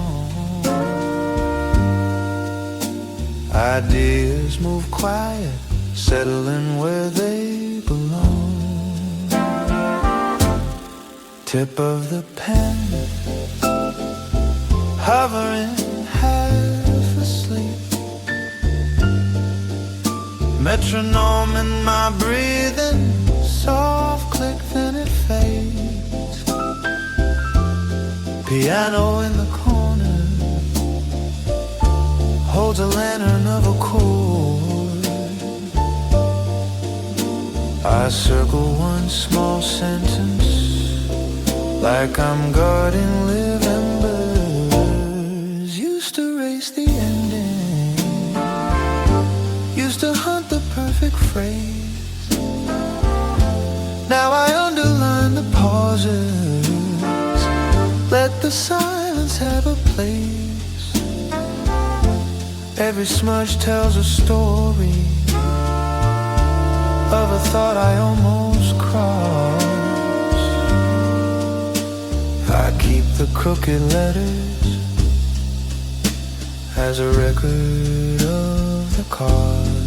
Ideas move quiet, settling where they belong. Tip of the pen, hovering half asleep. Metronome in my breathing, soft click then it fades. Piano in the corner holds a lantern of a chord. I circle one small sentence like I'm guarding live embers. Used to race the ending, used to hunt the perfect phrase. Now I underline the pauses, let the silence have a place. Every smudge tells a story of a thought I almost crossed. I keep the crooked letters as a record of the cause.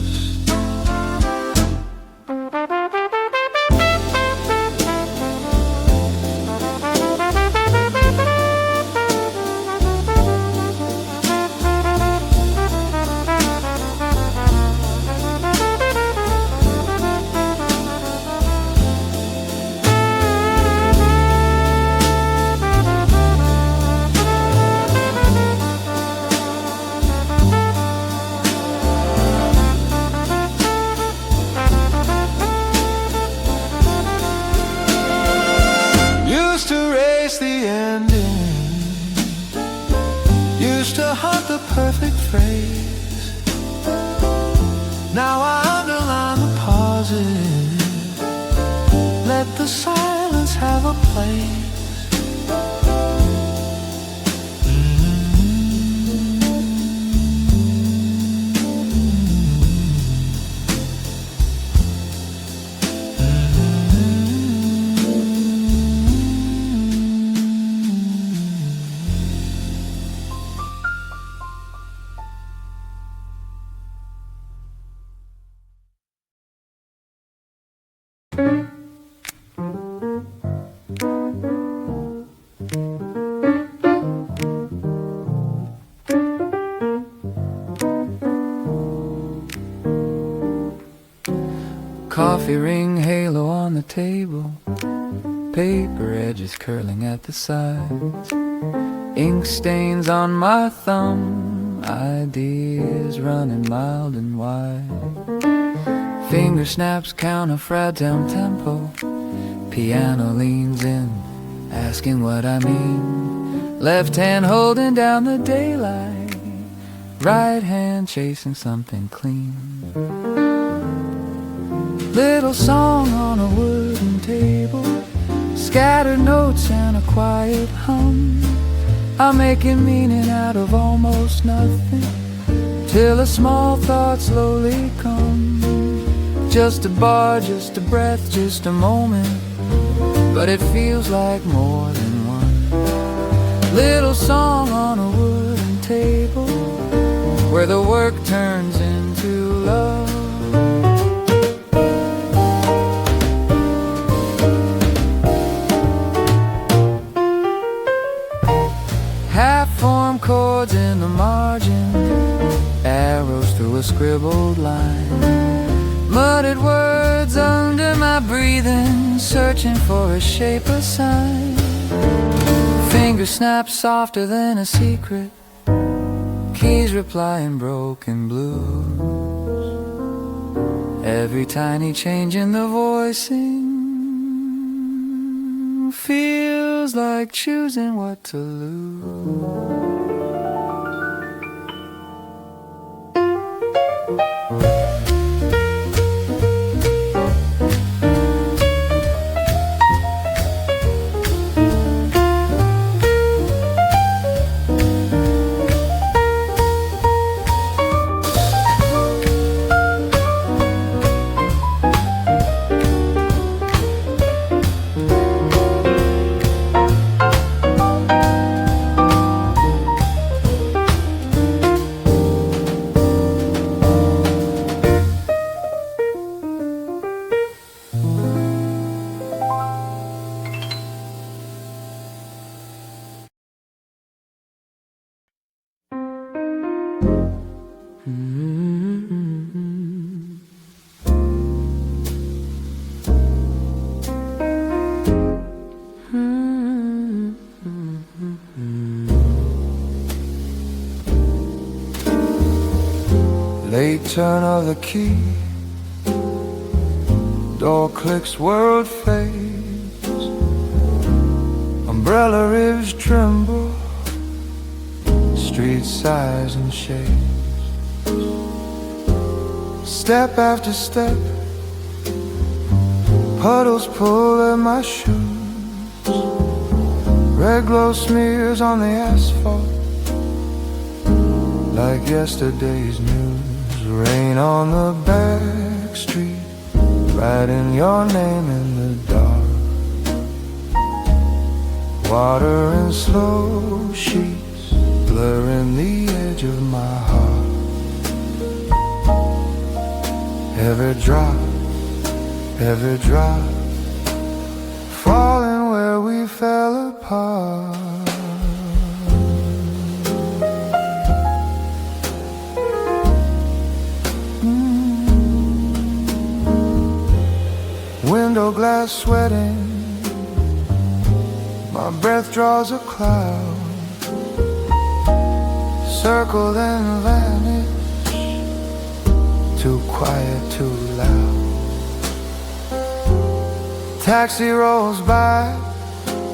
Perfect phrase. Now I underline the pauses, let the silence have a place. Coffee ring halo on the table, paper edges curling at the sides, ink stains on my thumb, ideas running mild and wide. Finger snaps count a fragile tempo, piano leans in, asking what I mean. Left hand holding down the daylight, right hand chasing something clean. Little song on a wooden table, scattered notes and a quiet hum. I'm making meaning out of almost nothing, till a small thought slowly comes. Just a bar, just a breath, just a moment, but it feels like more than one. Little song on a wooden table, where the work turns into love. Half-formed chords in the margin, arrows through a scribbled line, muttered words under my breathing, searching for a shape or sign. Finger snaps softer than a secret, keys reply in broken blues. Every tiny change in the voicing feels like choosing what to lose. Late turn of the key, Door clicks, world fades, umbrella ribs tremble, street sighs and shades. Step after step, puddles pull at my shoes, red glow smears on the asphalt like yesterday's news. Rain on the back street, writing your name in the dark. Water in slow sheets, blurring the edge of my heart. Every drop, falling where we fell apart. Window glass sweating, my breath draws a cloud, circle and vanish, too quiet, too loud. Taxi rolls by,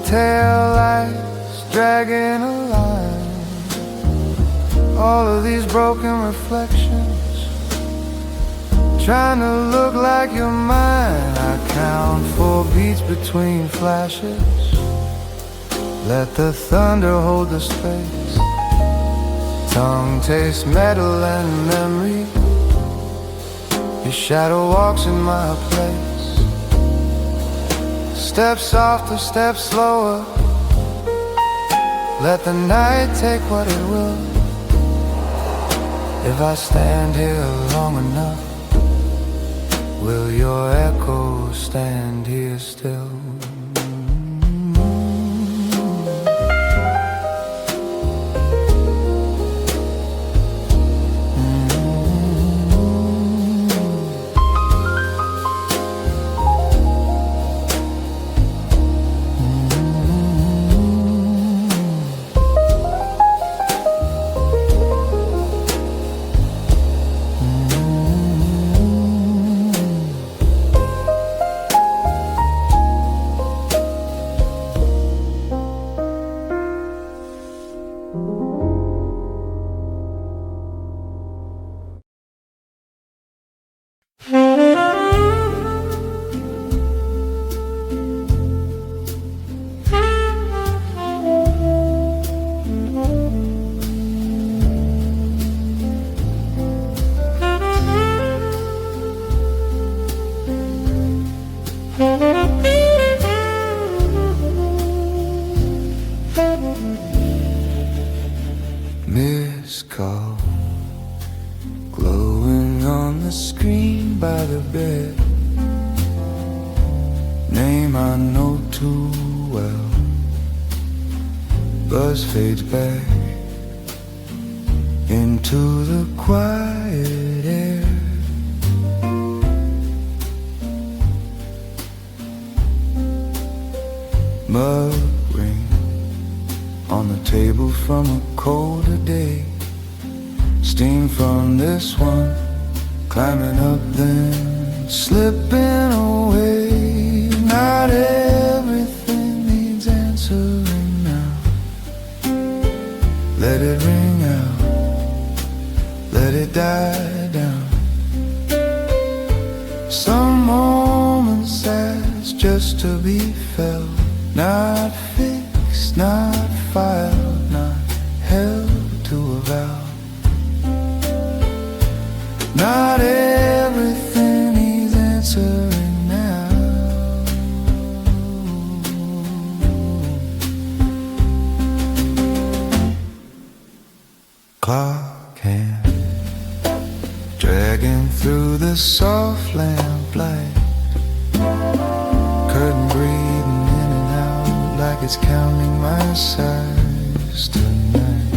tail lights dragging a line. All of these broken reflections, trying to look like you're mine. I count 4 beats between flashes, let the thunder hold the space. Tongue tastes metal and memory, your shadow walks in my place. Step softer, step slower, let the night take what it will. If I stand here long enough, will your echo stand here still? Missed call, glowing on the screen by the bed. Name I know too well. Buzz fades back into the quiet air. Mug ring on the table from a colder day. Steam from this one, climbing up then slipping away. Not everything needs answering now. Let it ring out, let it die down. Some moments ask just to be felt, not fixed, not filed, not held to a vow. Not everything needs answering now. Clock hand dragging through the soft lamplight, curtain breathing in and out like it's counting my sighs tonight.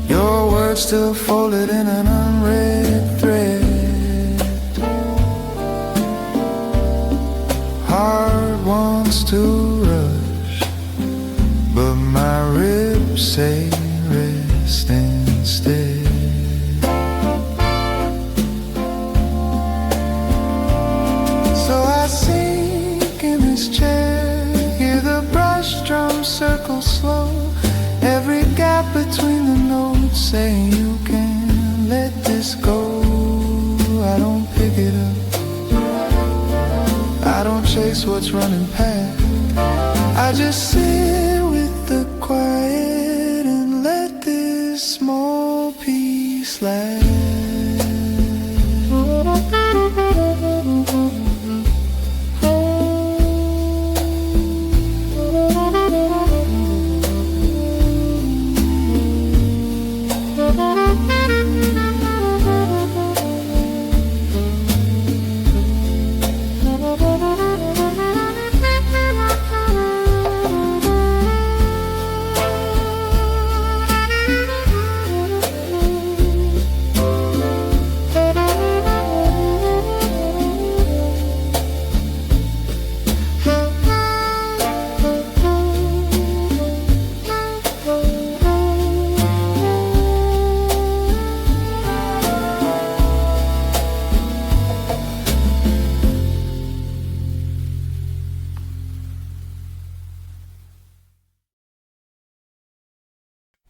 Your words still folded in an unread thread. Heart wants to rush, but my ribs say rest instead. saying you can't let this go. I don't pick it up, I don't chase what's running past. I just sit with the quiet and let this small peace last.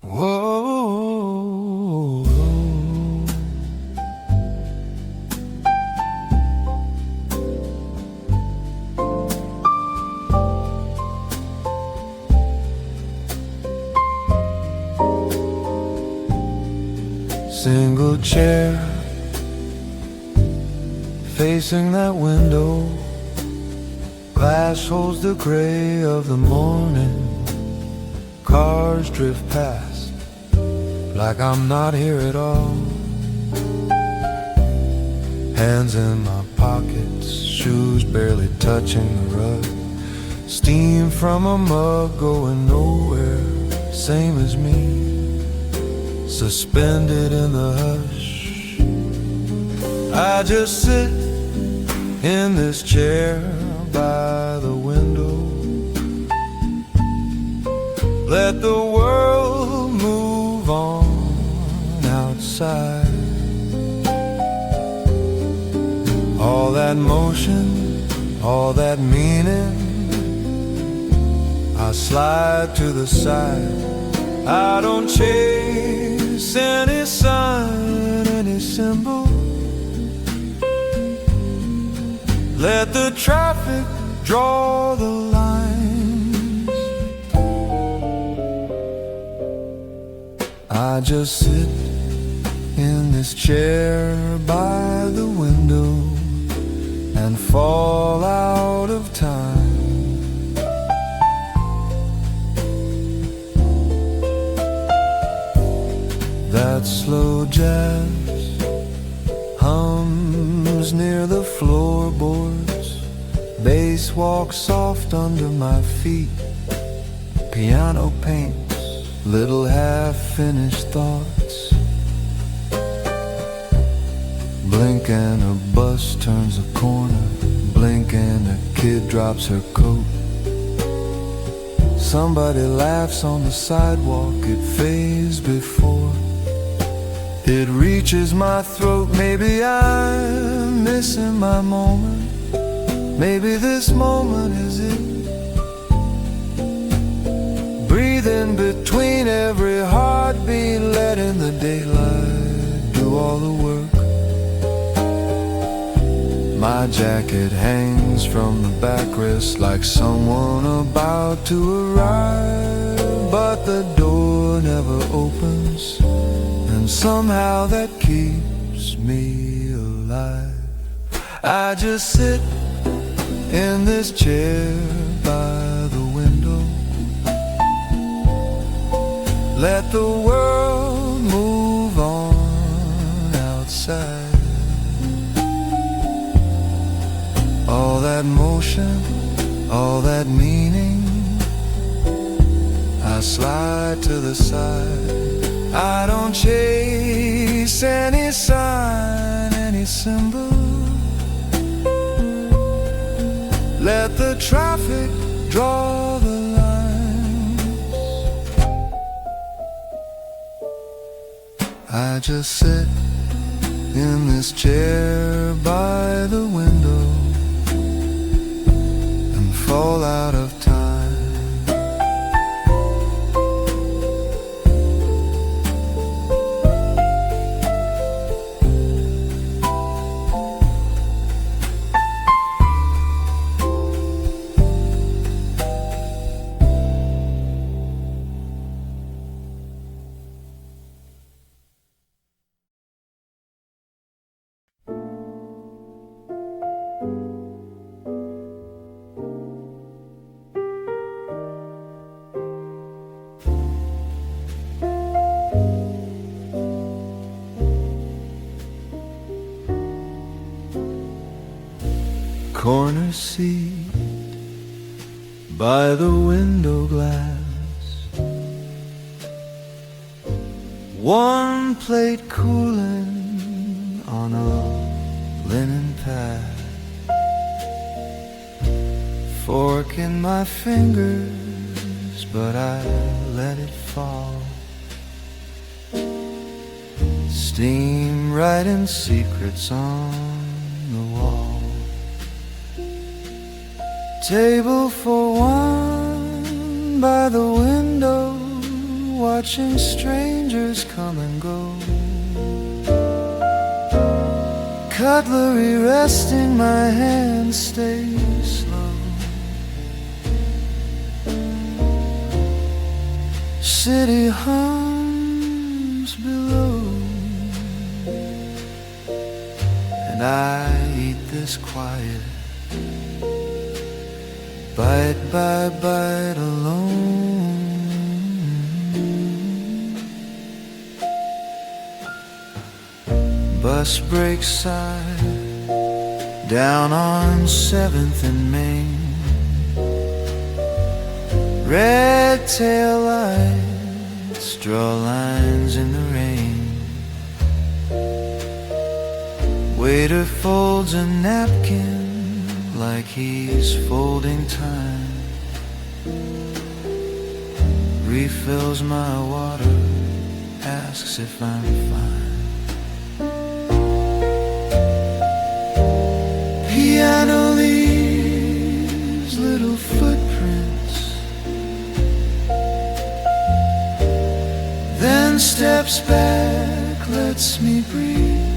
Whoa, single chair facing that window, glass holds the gray of the morning. Cars drift past like I'm not here at all. Hands in my pockets, shoes barely touching the rug. Steam from a mug going nowhere, same as me, suspended in the hush. I just sit in this chair by the window, let the world move on outside. All that motion, all that meaning, I slide to the side. I don't chase any sign, any symbol. Let the traffic draw the lines. I just sit in this chair by the window and fall out of time. That slow jazz hums near the floorboards. Bass walks soft under my feet. Piano paints little half-finished thoughts. Blink and a bus turns a corner. Blink and a kid drops her coat. Somebody laughs on the sidewalk. It fades before it reaches my throat. Maybe I'm missing my moment. Maybe this moment is it. Breathing between every heartbeat, letting the daylight do all the work. My jacket hangs from the backrest like someone about to arrive, but the door never opens, and somehow that keeps me alive. I just sit in this chair by the window, let the world move on outside. All that motion, all that meaning, I slide to the side. I don't chase any sign, any symbol. Let the traffic draw the lines. I just sit in this chair by the window and fall out of time. corner seat by the window glass. One plate cooling on a linen pad. Fork in my fingers, but I let it fall. Steam writing secrets on the wall. Table for one by the window, watching strangers come and go. Cutlery resting my hand, stay slow. City hums below, and I eat this quiet, bite by bite alone. Bus breaks side down on 7th and Main. Red tail lights draw lines in the rain. Waiter folds a napkin like he's folding time. Refills my water, asks if I'm fine. Piano leaves little footprints, then steps back, lets me breathe.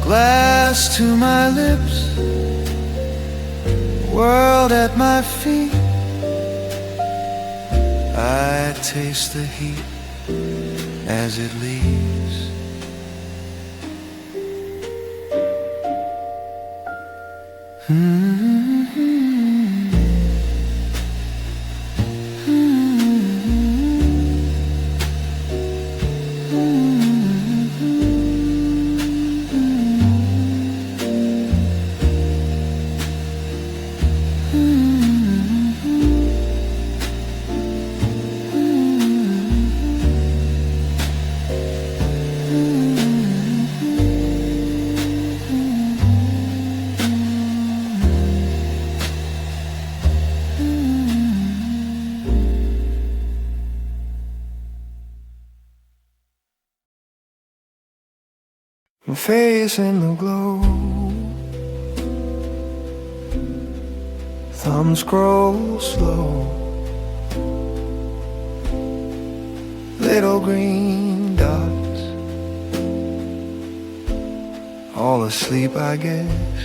Glass to my lips, world at my feet. I taste the heat as it leaves. My face in the glow, thumb scroll slow. Little green dots, all asleep I guess.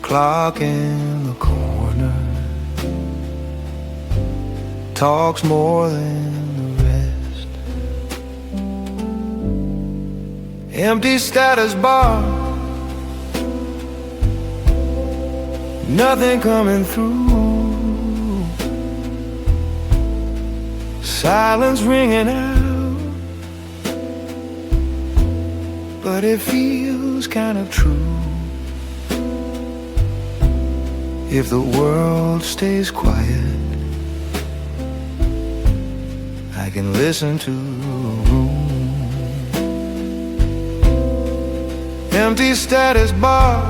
Clock in the corner talks more than empty status bar, nothing coming through. Silence ringing out, but it feels kind of true. If the world stays quiet, I can listen to empty status bar,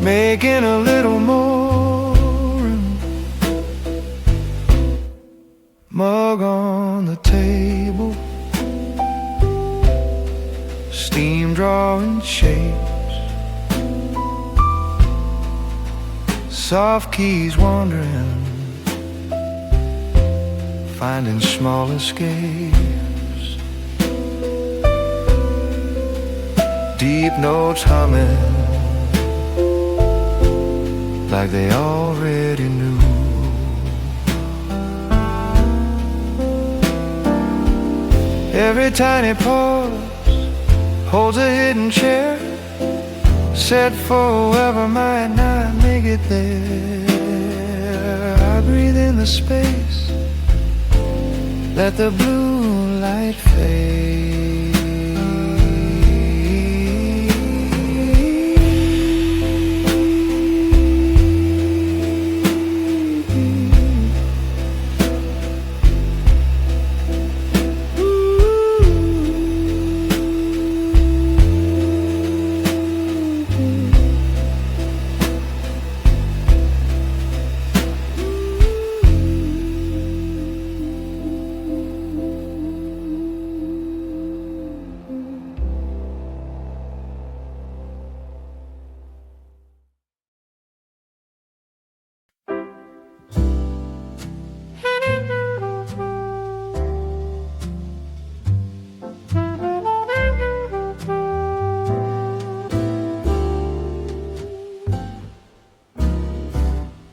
making a little more room. Mug on the table, steam drawing shapes, soft keys wandering, finding small escapes. Deep notes humming like they already knew. Every tiny pause holds a hidden chair, set for whoever might not make it there. I breathe in the space, let the blue light fade.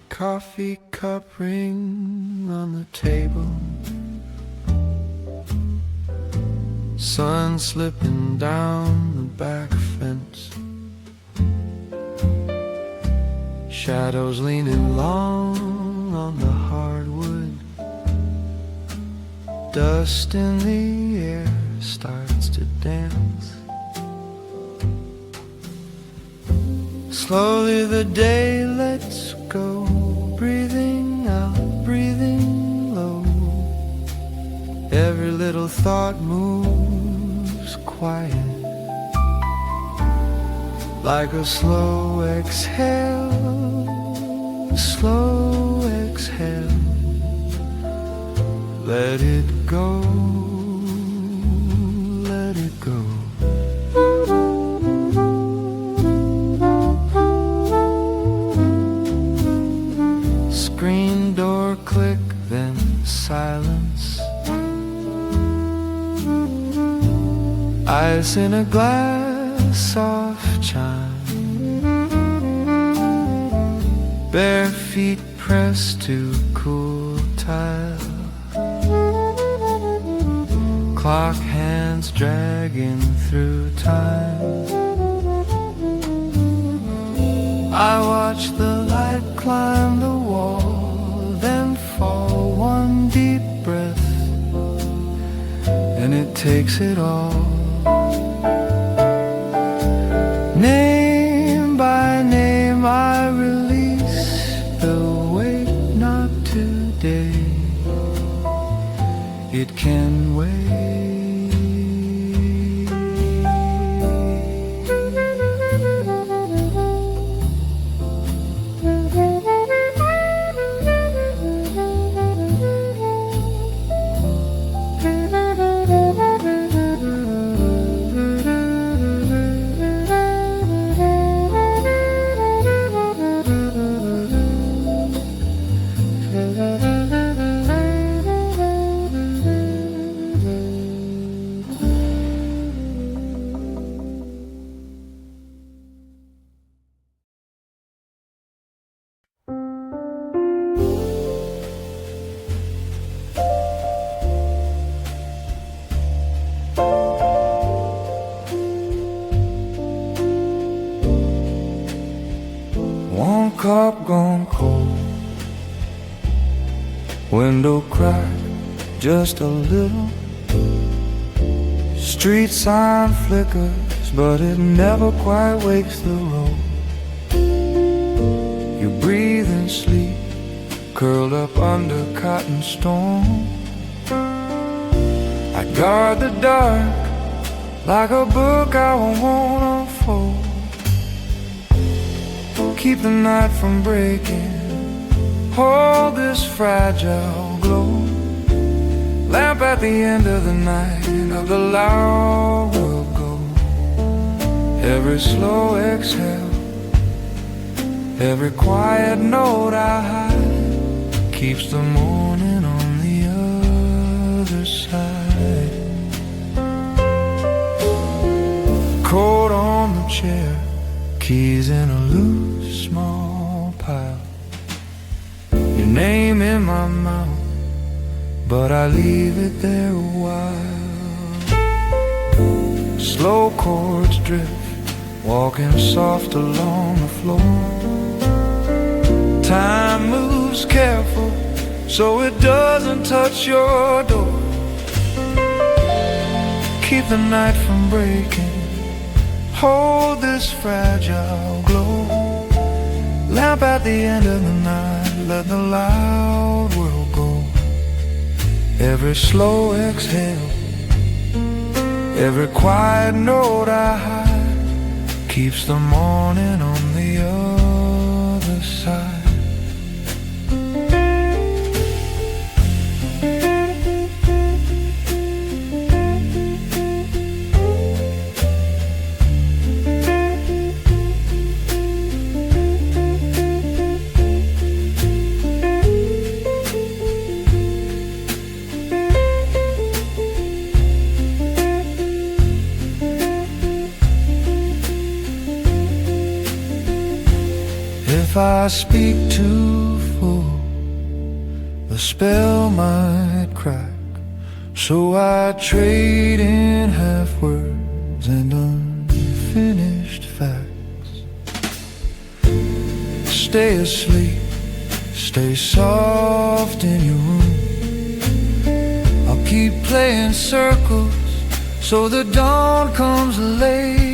Coffee cup ring on the table, sun slipping down the back fence, shadows leaning long on the hardwood, dust in the air starts to dance. Slowly the day lets go, breathing out, breathing low. Every little thought moves quiet, like a slow exhale, slow exhale. Let it go, let it go. Screen door click, then silence. Ice in a glass, soft chime. Bare feet pressed to cool tile. Clock hands dragging through time. I watch the light climb the wall, then fall, one deep breath, and it takes it all. Name by name I release the weight, not today. It can wait. One cup gone cold, window crack just a little. Street sign flickers, but it never quite wakes the road. You breathe in sleep, curled up under cotton storm. I guard the dark like a book I won't unfold. Keep the night from breaking, hold this fragile glow. Lamp at the end of the night, of the loud world go. Every slow exhale, every quiet note I hide, keeps the morning on the other side. Coat on the chair, keys in a loose small pile. Your name in my mouth, but I leave it there a while. Slow chords drift, walking soft along the floor. Time moves careful, so it doesn't touch your door. keep the night from breaking. Hold this fragile glow. Lamp at the end of the night, let the loud world go. Every slow exhale, every quiet note I hide, keeps the morning on the other side. If I speak too full, the spell might crack. So I trade in half words and unfinished facts. Stay asleep, stay soft in your room. I'll keep playing circles so the dawn comes late.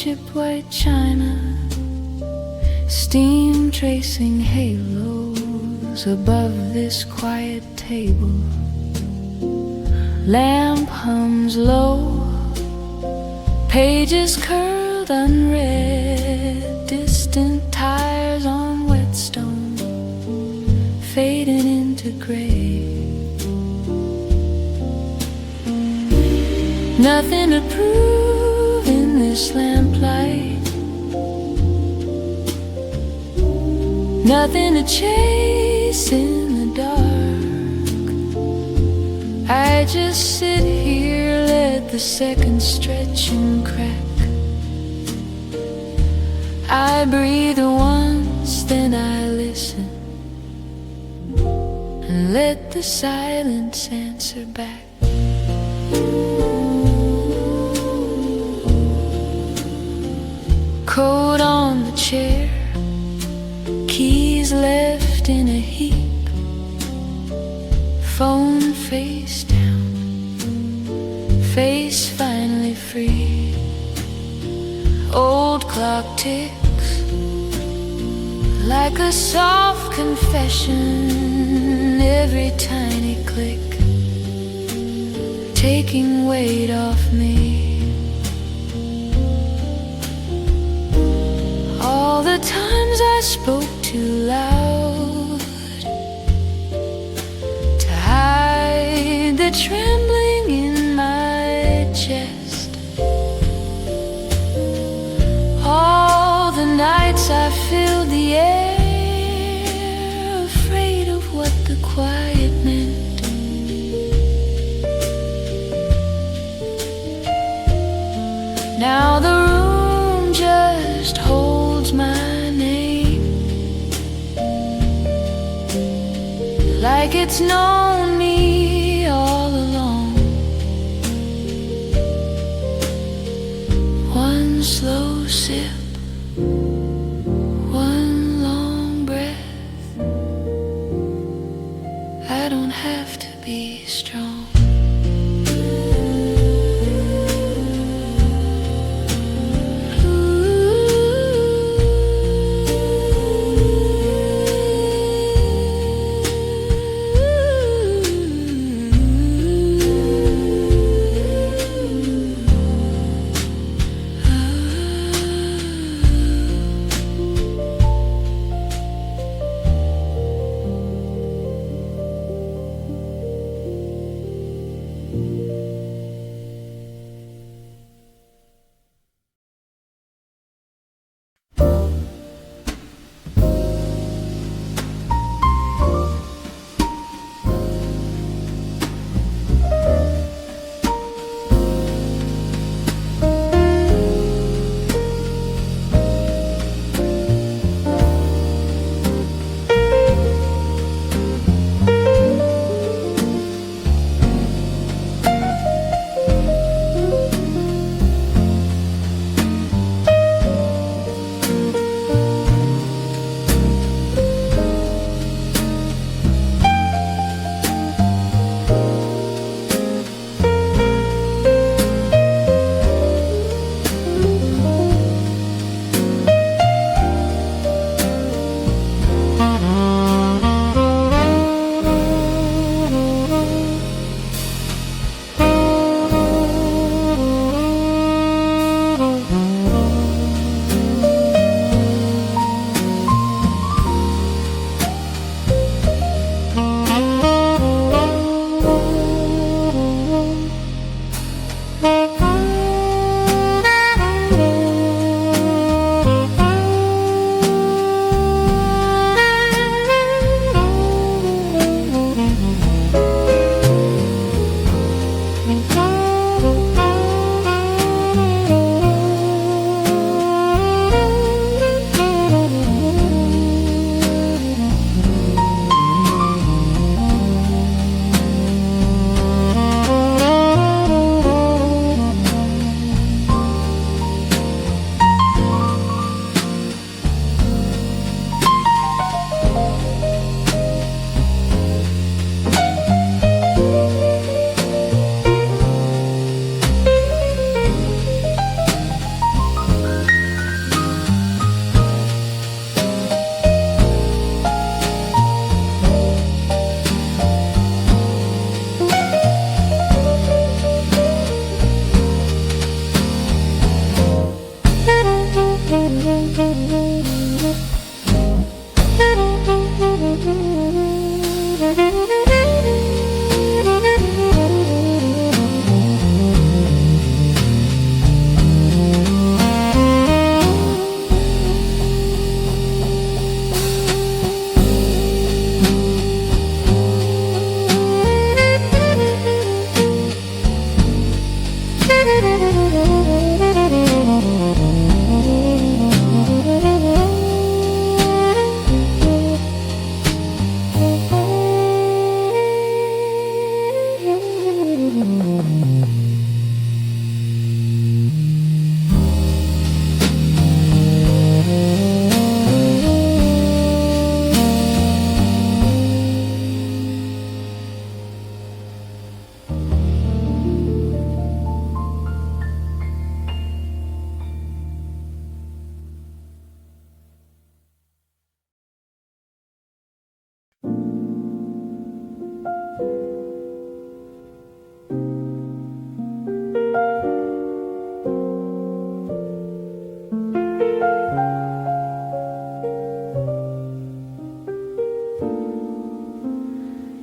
ship white china, steam tracing halos above this quiet table. Lamp hums low, pages curled unread, distant tires on whetstone, fading into gray. Nothing to prove in this lamplight, nothing to chase in the dark. I just sit here, let the seconds stretch and crack. I breathe once, then I listen, and let the silence answer back. Coat on the chair, keys left in a heap, phone face down, face finally free. Old clock ticks like a soft confession, every tiny click taking weight off me. All the times I spoke too loud to hide the trembling in my chest. All the nights I filled the air, afraid of what the quiet meant. Now the room just holds my name, like it's known me all along. One slow sip, one long breath. I don't have to be strong.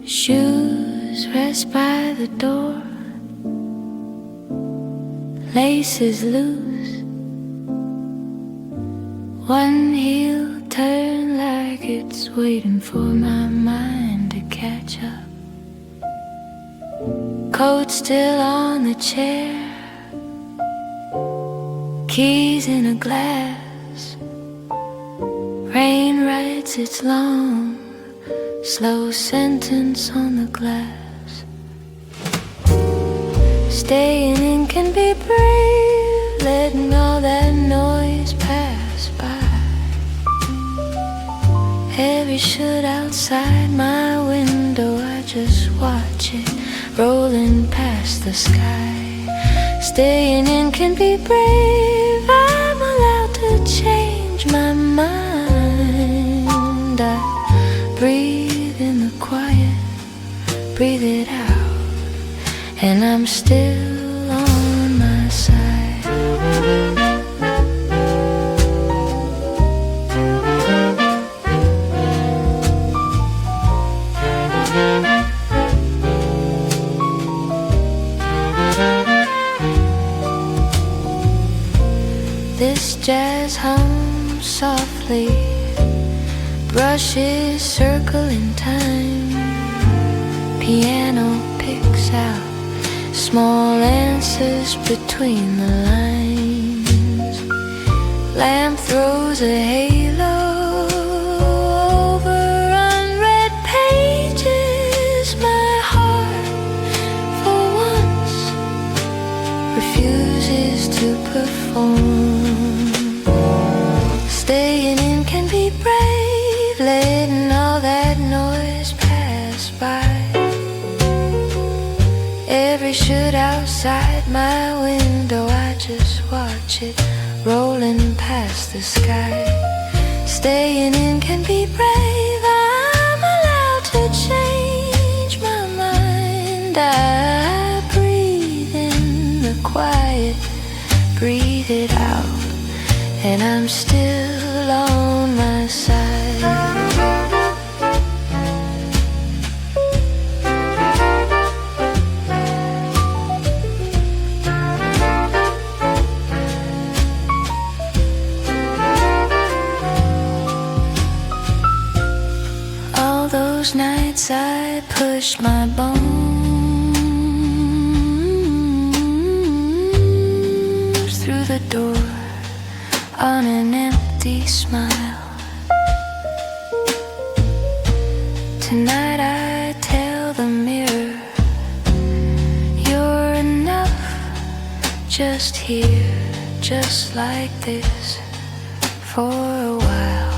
Shoes rest by the door, laces loose, one heel turned like it's waiting for my mind to catch up. Coat still on the chair, keys in a glass. Rain writes its long, slow sentence on the glass. Staying in can be brave, letting all that noise pass by. Heavy shut outside my window, I just watch it rolling past the sky. Staying in can be brave, I'm allowed to change my mind. I breathe in the quiet, breathe it out, and I'm still on my side. This jazz hums softly, brushes circle in time. Piano picks out small answers between the lines. Lamp throws a halo over unread pages. My heart, for once, refuses to perform. Staying in can be brave, letting all that noise pass by. Every shoot outside my window, I just watch it rolling past the sky. Staying in can be brave, I'm allowed to change my mind. I breathe in the quiet, breathe it out, and I'm still on my side. All those nights I pushed my bones through the door on an empty smile. Tonight I tell the mirror, you're enough, just here, just like this, for a while.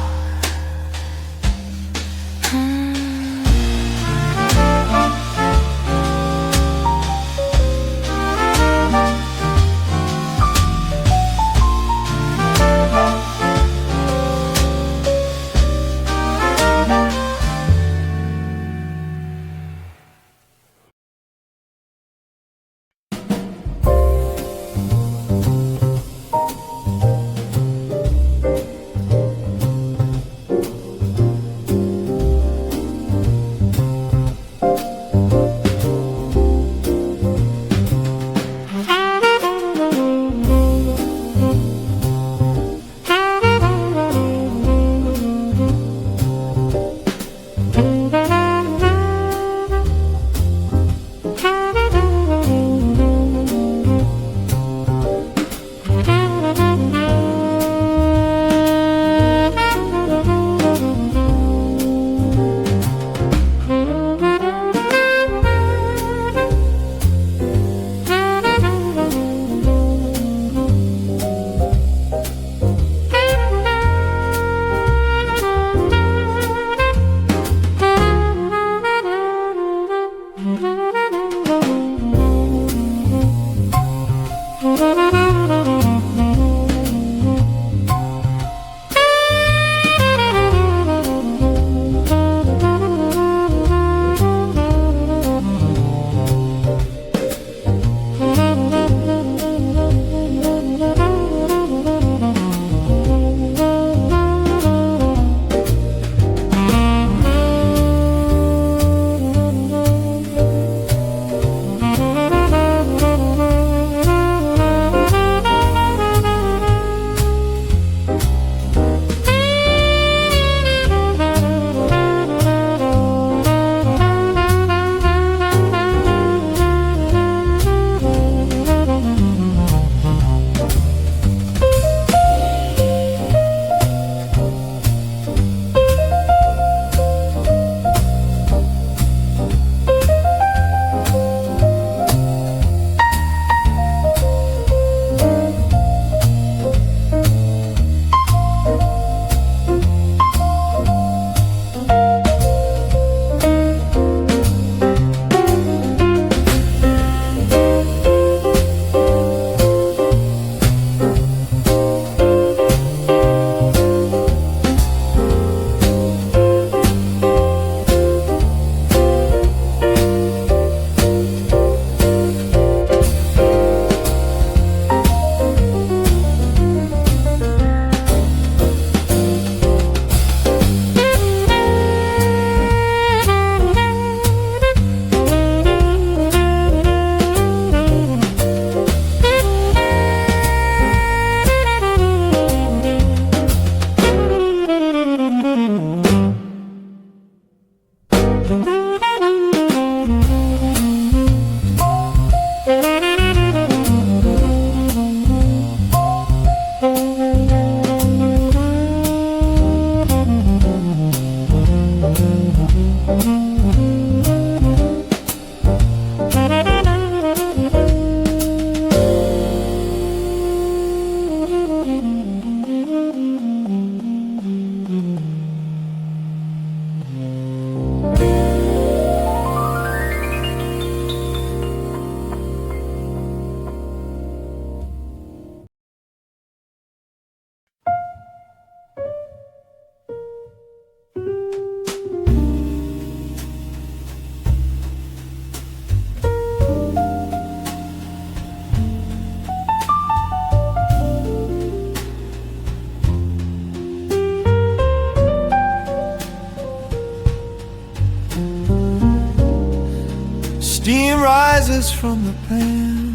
Steam rises from the pan,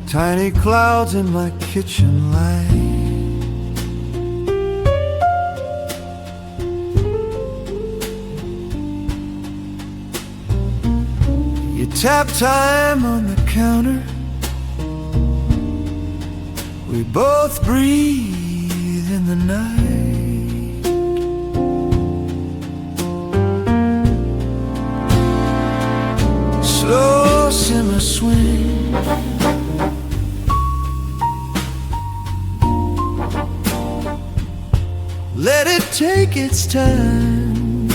tiny clouds in my kitchen light. You tap time on the counter, we both breathe in the night. Slow simmer swing, let it take its time.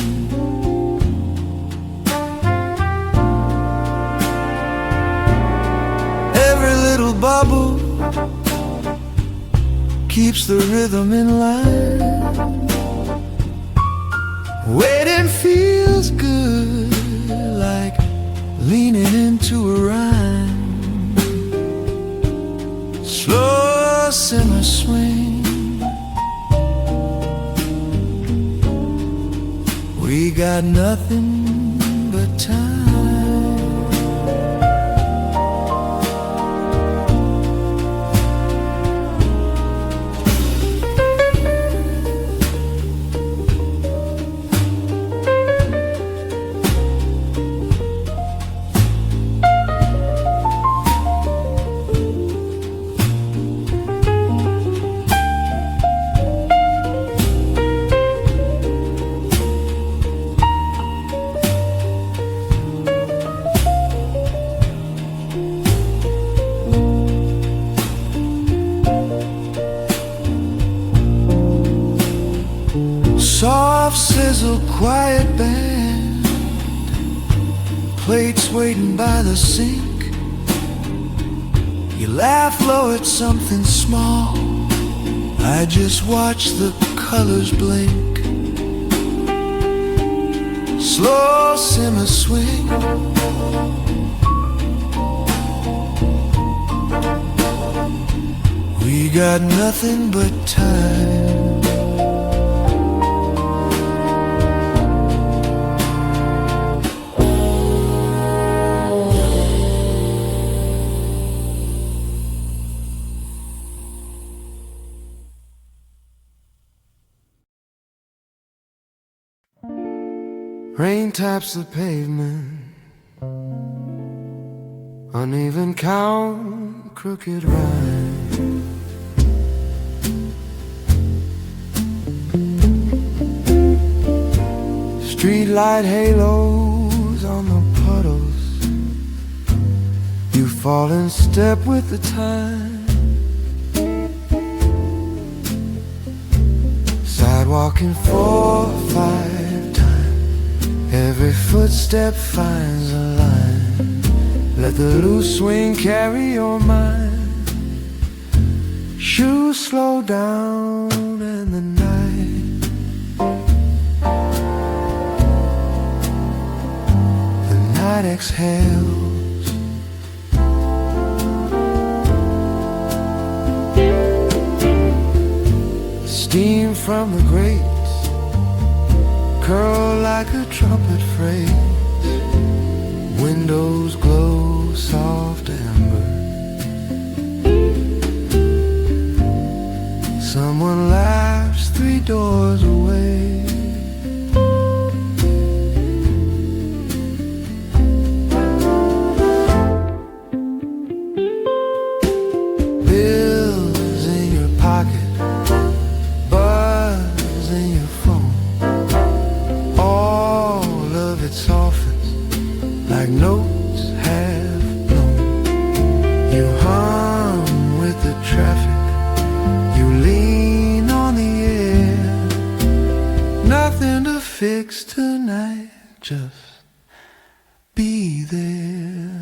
Every little bubble keeps the rhythm in line. Waiting feels good, like leaning into a rhyme. Slow simmer swing, we got nothing but time. Soft sizzle, quiet band, plates waiting by the sink. You laugh low at something small, I just watch the colors blink. Slow simmer swing, we got nothing but time. Rain taps the pavement, uneven count, crooked rhyme. Streetlight halos on the puddles, you fall in step with the time. Sidewalking 4 or 5 times, every footstep finds a line. Let the loose swing carry your mind. Shoes slow down and the night, the night exhales. Steam from the grates curl like a trumpet phrase. Windows glow soft amber. Someone laughs 3 doors away. can I just be there?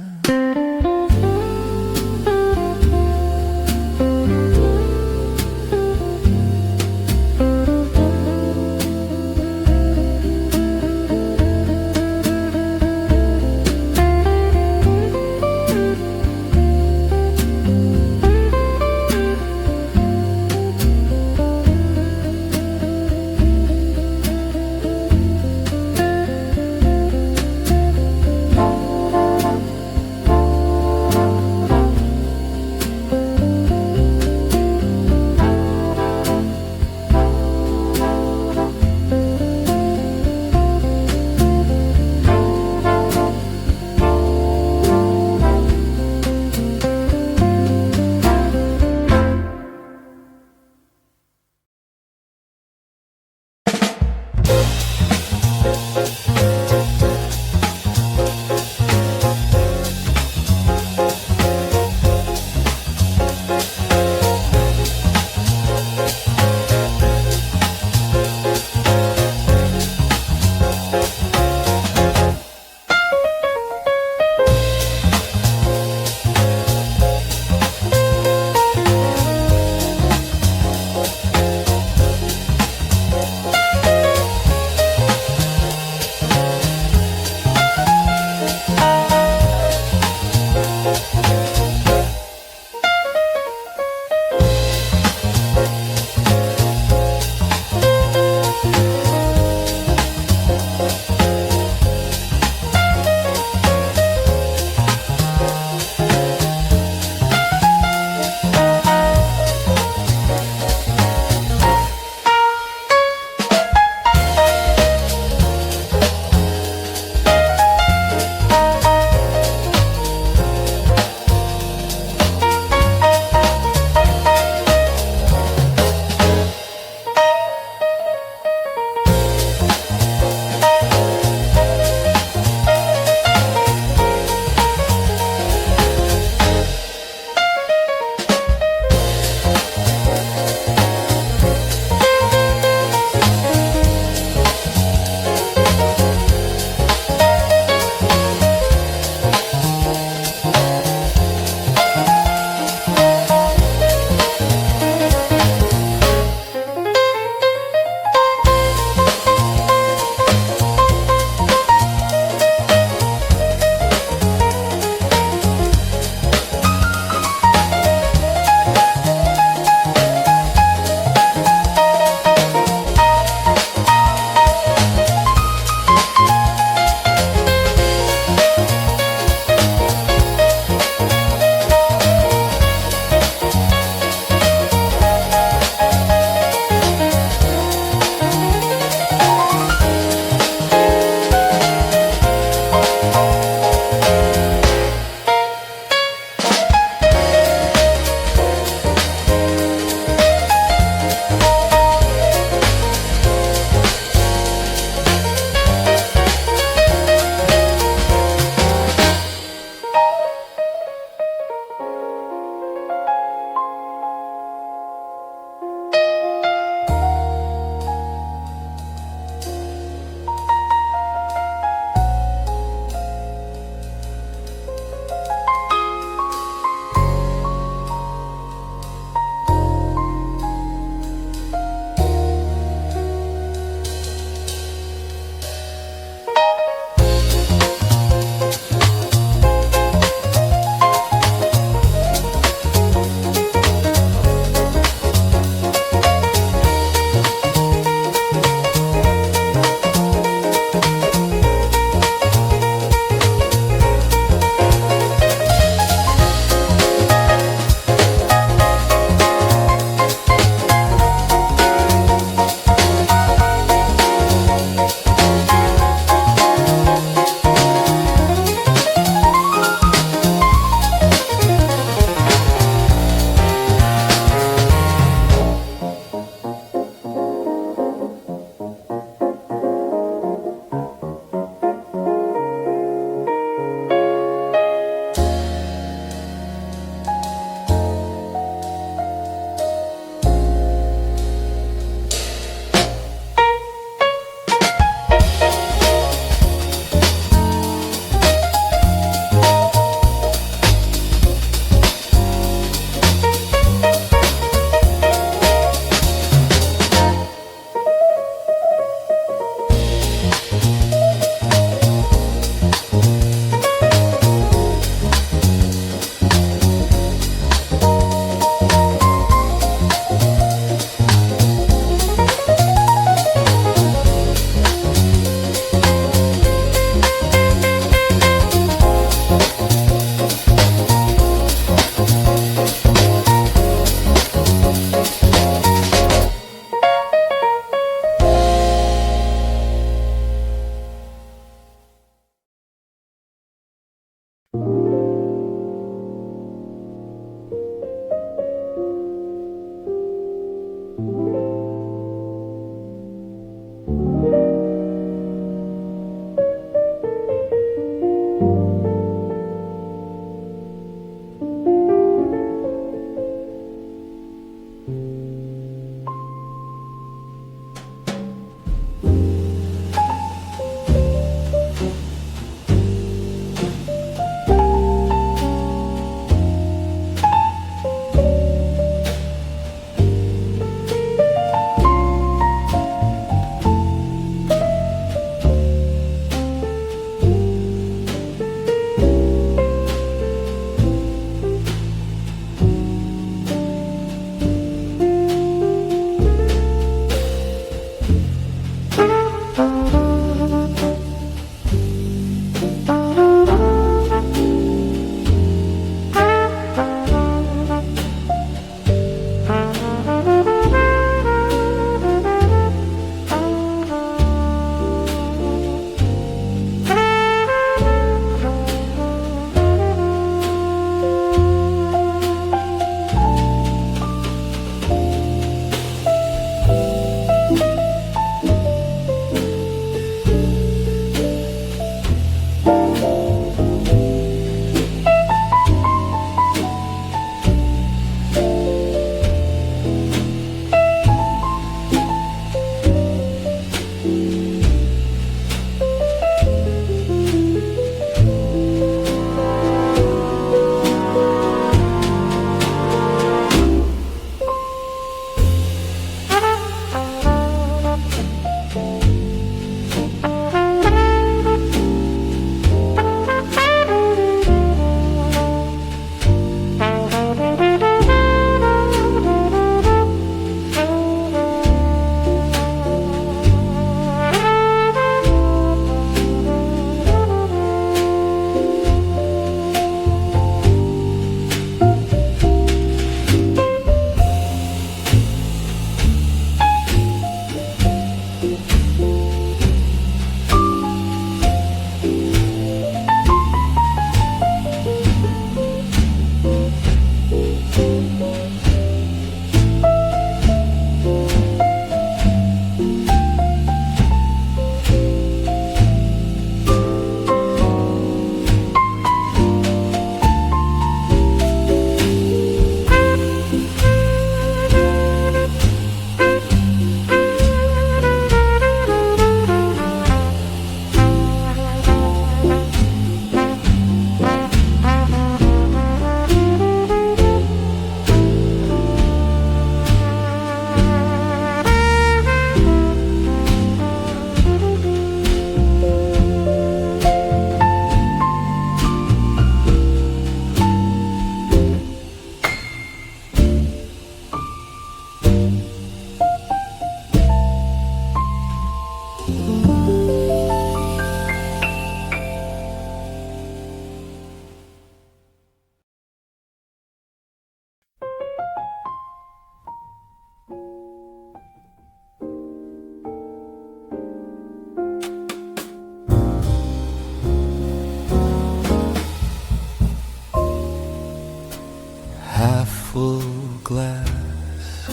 glass,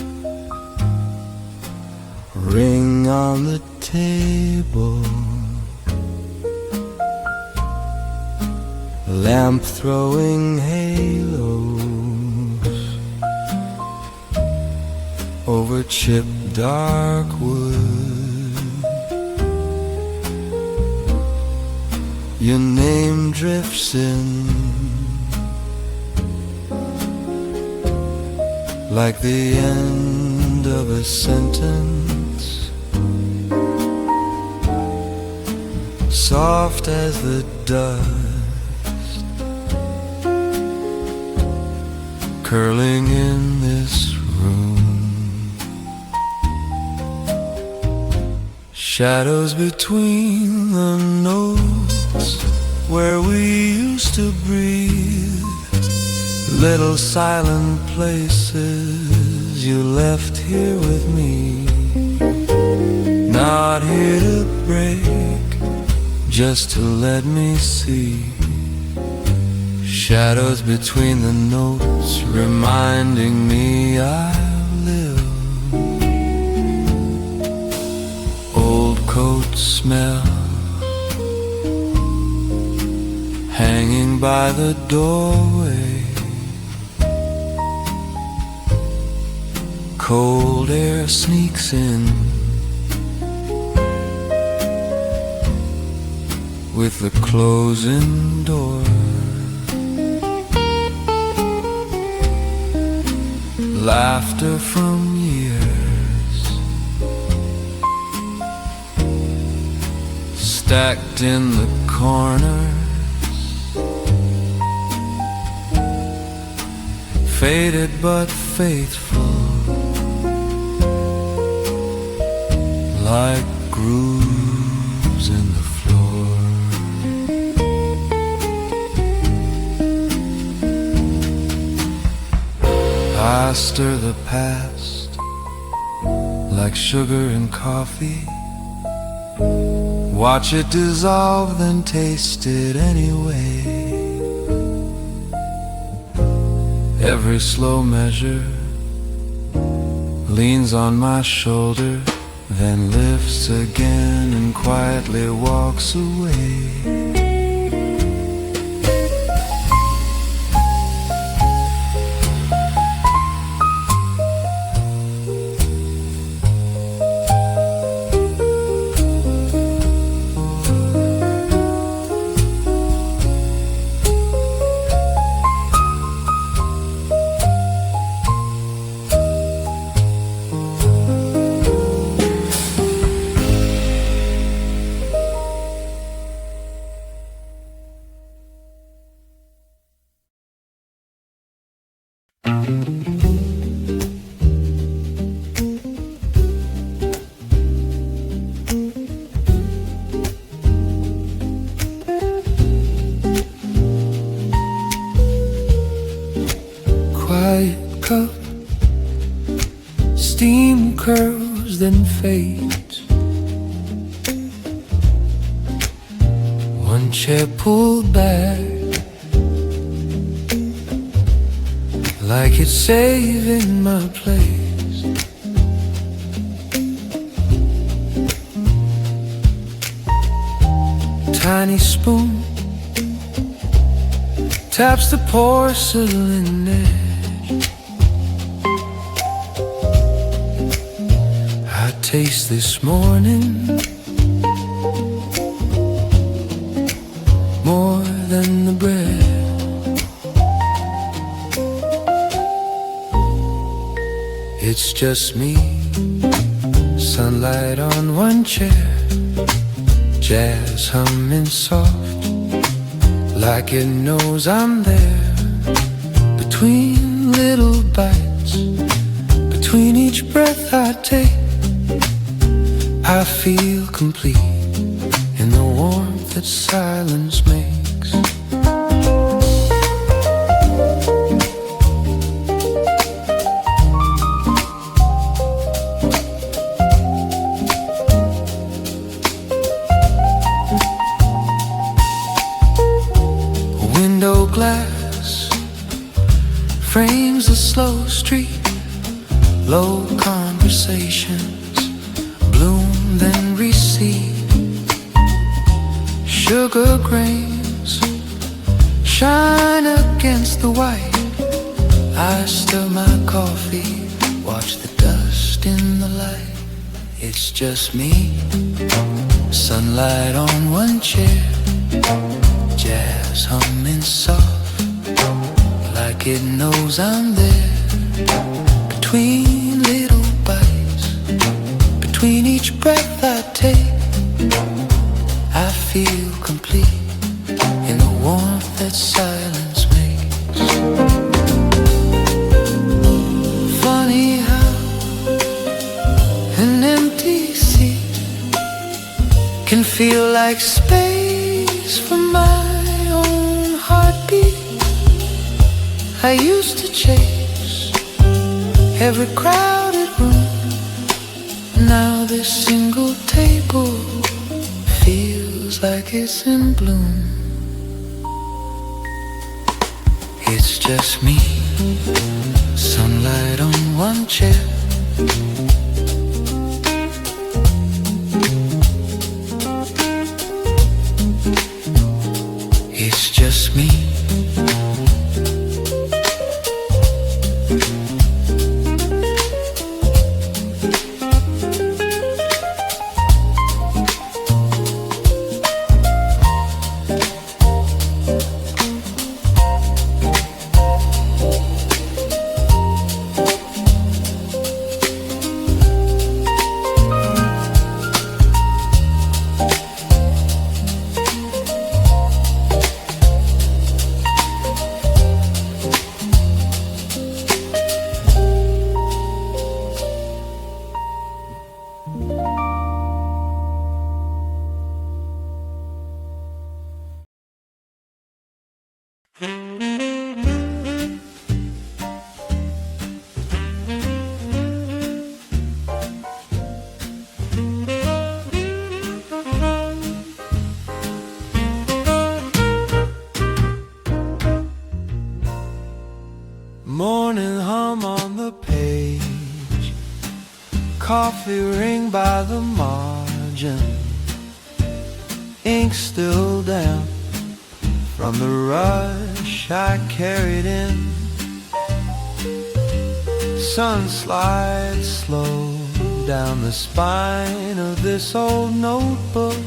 ring on the table, lamp throwing halos over chipped dark wood. Your name drifts in like the end of a sentence, soft as the dust curling in this room. Shadows between the notes where we used to breathe, little silent places you left here with me. Not here to break, just to let me see. Shadows between the notes reminding me I've lived. Old coat smell hanging by the doorway, cold air sneaks in with the closing door. Laughter from years stacked in the corners, faded but faithful, like grooves in the floor. I stir the past like sugar and coffee, watch it dissolve, then taste it anyway. Every slow measure leans on my shoulder, then lifts again and quietly walks away. Quiet cup, steam curls then fades. One chair pulled back, like it's saving my place. Tiny spoon taps the porcelain edge. I taste this morning more than the bread. It's just me, sunlight on one chair, jazz humming soft, like it knows I'm there. Between little bites, between each breath I take, I feel complete in the warmth that silence makes. Window glass frames the slow street, Low conversations bloom then recede. Sugar grains shine against the white. I stir my coffee, watch the dust in the light. It's just me, sunlight on one chair, jazz humming soft, like it knows I'm there. Between little bites, between each breath I take, I feel complete in the warmth that silence makes. Funny how an empty seat can feel like space for my own heartbeat. I used to chase every crowded room. Now this single table feels like it's in bloom. It's just me, sunlight on one chair. It's just me. Morning hum on the page, coffee ring by the margin, ink still damp from the rush I carried in. Sun slides slow down the spine of this old notebook.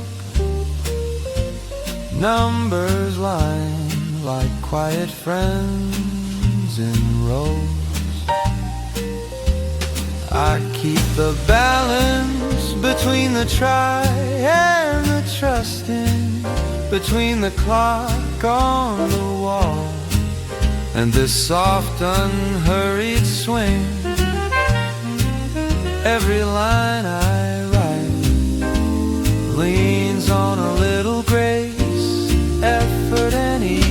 Numbers line like quiet friends in rows. I keep the balance between the try and the trusting, between the clock on the wall and this soft unhurried swing. Every line I write leans on a little grace, effort and ease,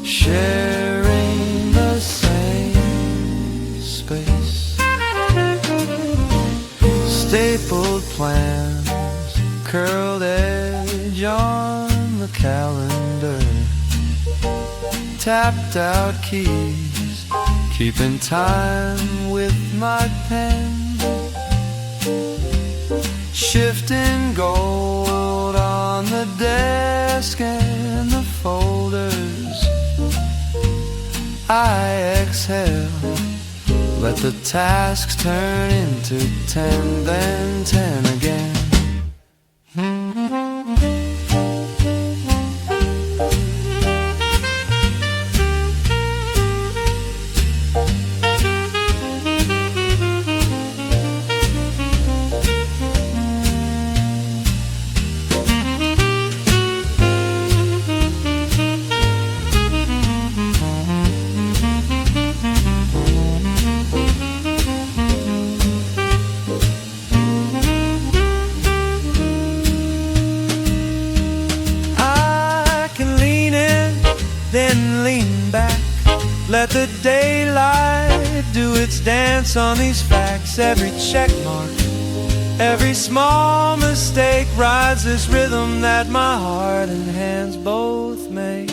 sharing the same space. Stapled plans, curled edge on the calendar, tapped out keys, keeping time with my pen. Shifting gold on the desk and the folders. I exhale, let the tasks turn into 10, then 10 again. Then lean back, let the daylight do its dance on these facts. Every check mark, every small mistake rides this rhythm that my heart and hands both make.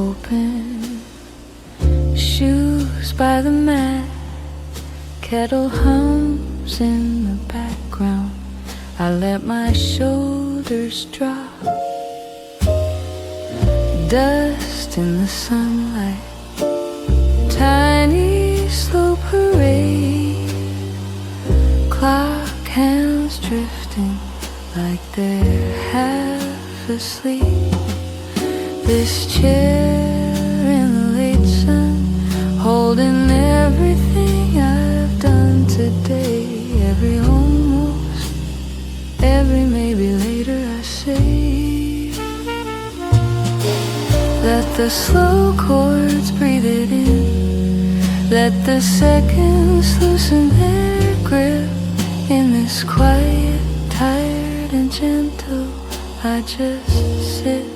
open, shoes by the mat, kettle hums in the background. I let my shoulders drop, dust in the sunlight, tiny slow parade, clock hands drifting like they're half asleep. This chair in the late sun, holding everything I've done today. Every almost, every maybe later I say. Let the slow chords breathe it in, let the seconds loosen their grip. In this quiet, tired and gentle, I just sit.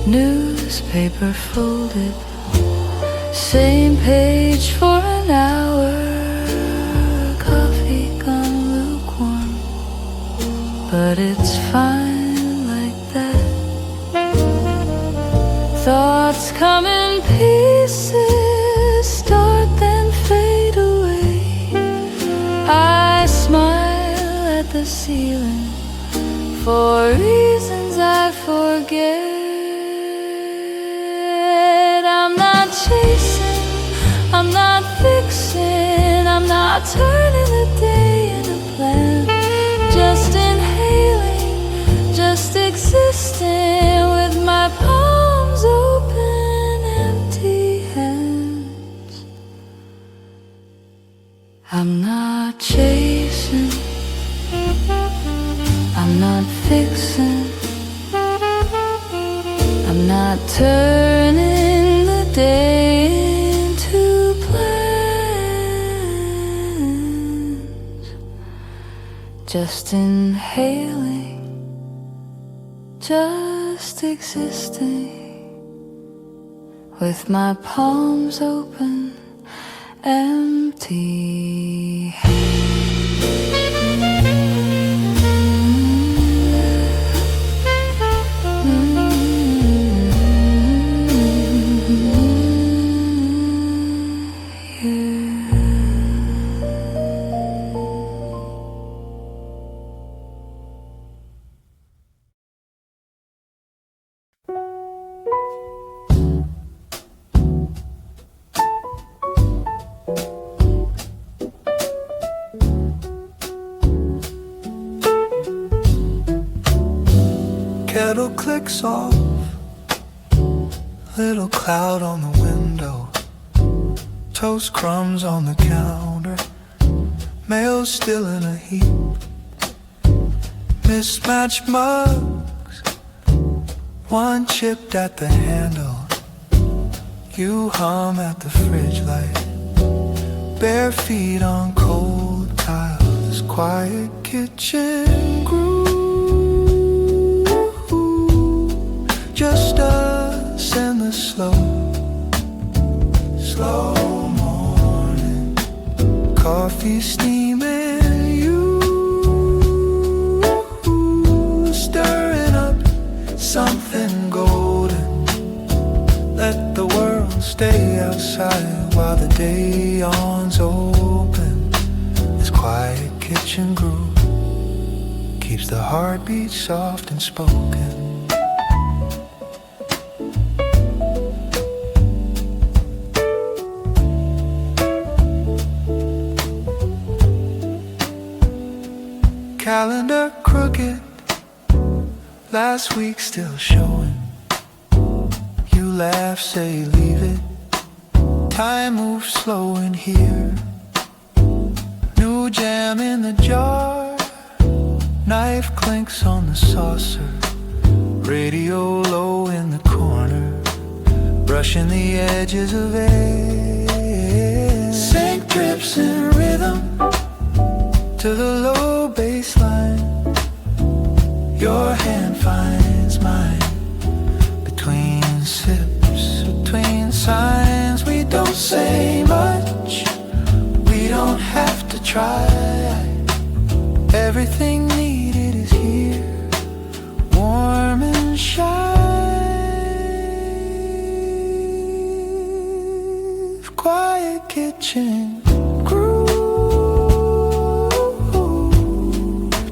Newspaper folded, same page for an hour, coffee gone lukewarm, but it's fine like that. Thoughts come in pieces, start then fade away. I smile at the ceiling for reasons I forget. I'm not chasing, I'm not fixing, I'm not turning the day into plan. Just inhaling, just existing with my palms open, empty hands. I'm not chasing, I'm not fixing, I'm not turning the day into plans. Just inhaling, just existing with my palms open, empty hands. Kettle clicks off, little cloud on the window, toast crumbs on the counter, mail still in a heap, mismatched mugs, one chipped at the handle. You hum at the fridge light, bare feet on cold tiles, this quiet kitchen groove. Just us and the slow morning, coffee steaming, you stirring up something golden. Let the world stay outside while the day yawns open. This quiet kitchen groove keeps the heartbeat soft and spoken. Calendar crooked, last week still showing. You laugh, say leave it. Time moves slow in here. New jam in the jar, knife clinks on the saucer, radio low in the corner, brushing the edges of air. Sink drips in rhythm to the low bass line. Your hand finds try. Everything needed is here, warm and shy. Quiet kitchen groove,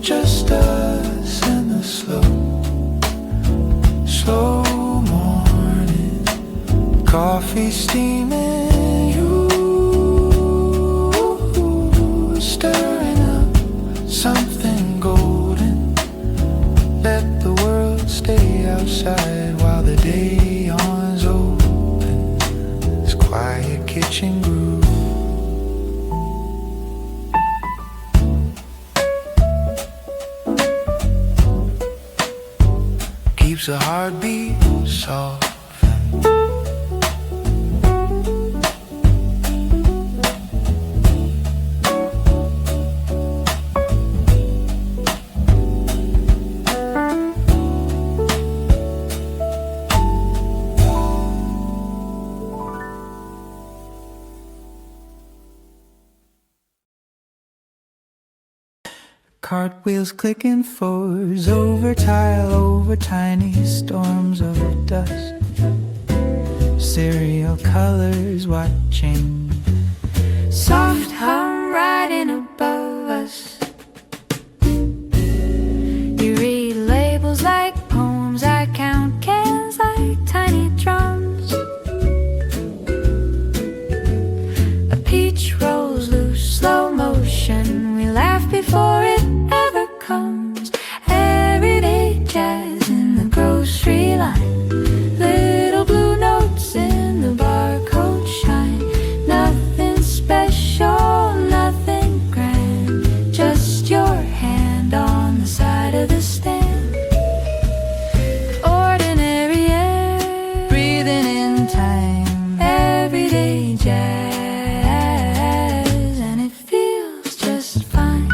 just us and the slow morning, coffee steaming, you stirring up something golden. Let the world stay outside while the day yawns open. This quiet kitchen groove keeps a heartbeat soft. Cartwheels clicking fours over tile, over tiny storms of dust. Cereal colors watching, soft hum riding above us. You read labels like poems, I count cans like tiny drums. A peach rolls loose, slow motion, we laugh before it ever comes. Everyday jazz in the grocery line, little blue notes in the barcode shine. Nothing special, nothing grand, just your hand on the side of the stand. Ordinary air, breathing in time, everyday jazz, and it feels just fine.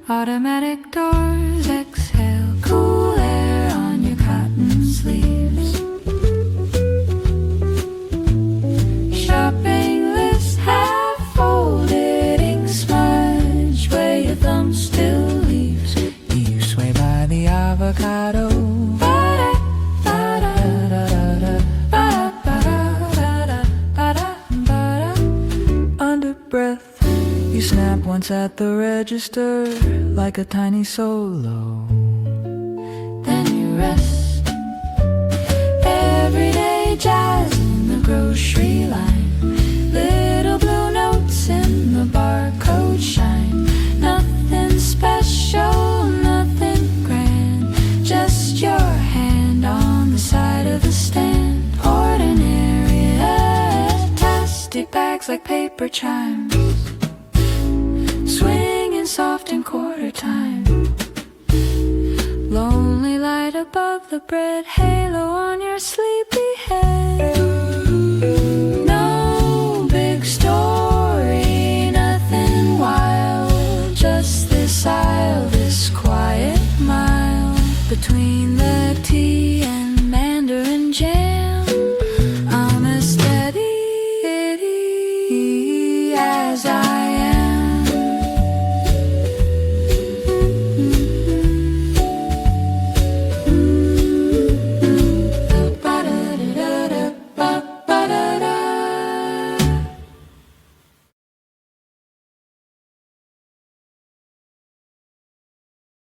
Automatic doors exhale cool air on your cotton sleeves. Shopping list half folded, ink smudge where your thumb still leaves. You sway by the avocado. Under breath, you snap once at the register like a tiny solo. Then you rest. Everyday jazz in the grocery line, little blue notes in the barcode shine. Nothing special, nothing grand, just your hand on the side of the stand. Ordinary plastic bags like paper chimes, swinging soft in quarter time. Lonely light above the bread, halo on your sleepy head. No big story, nothing wild, just this aisle, this quiet mile between the teeth.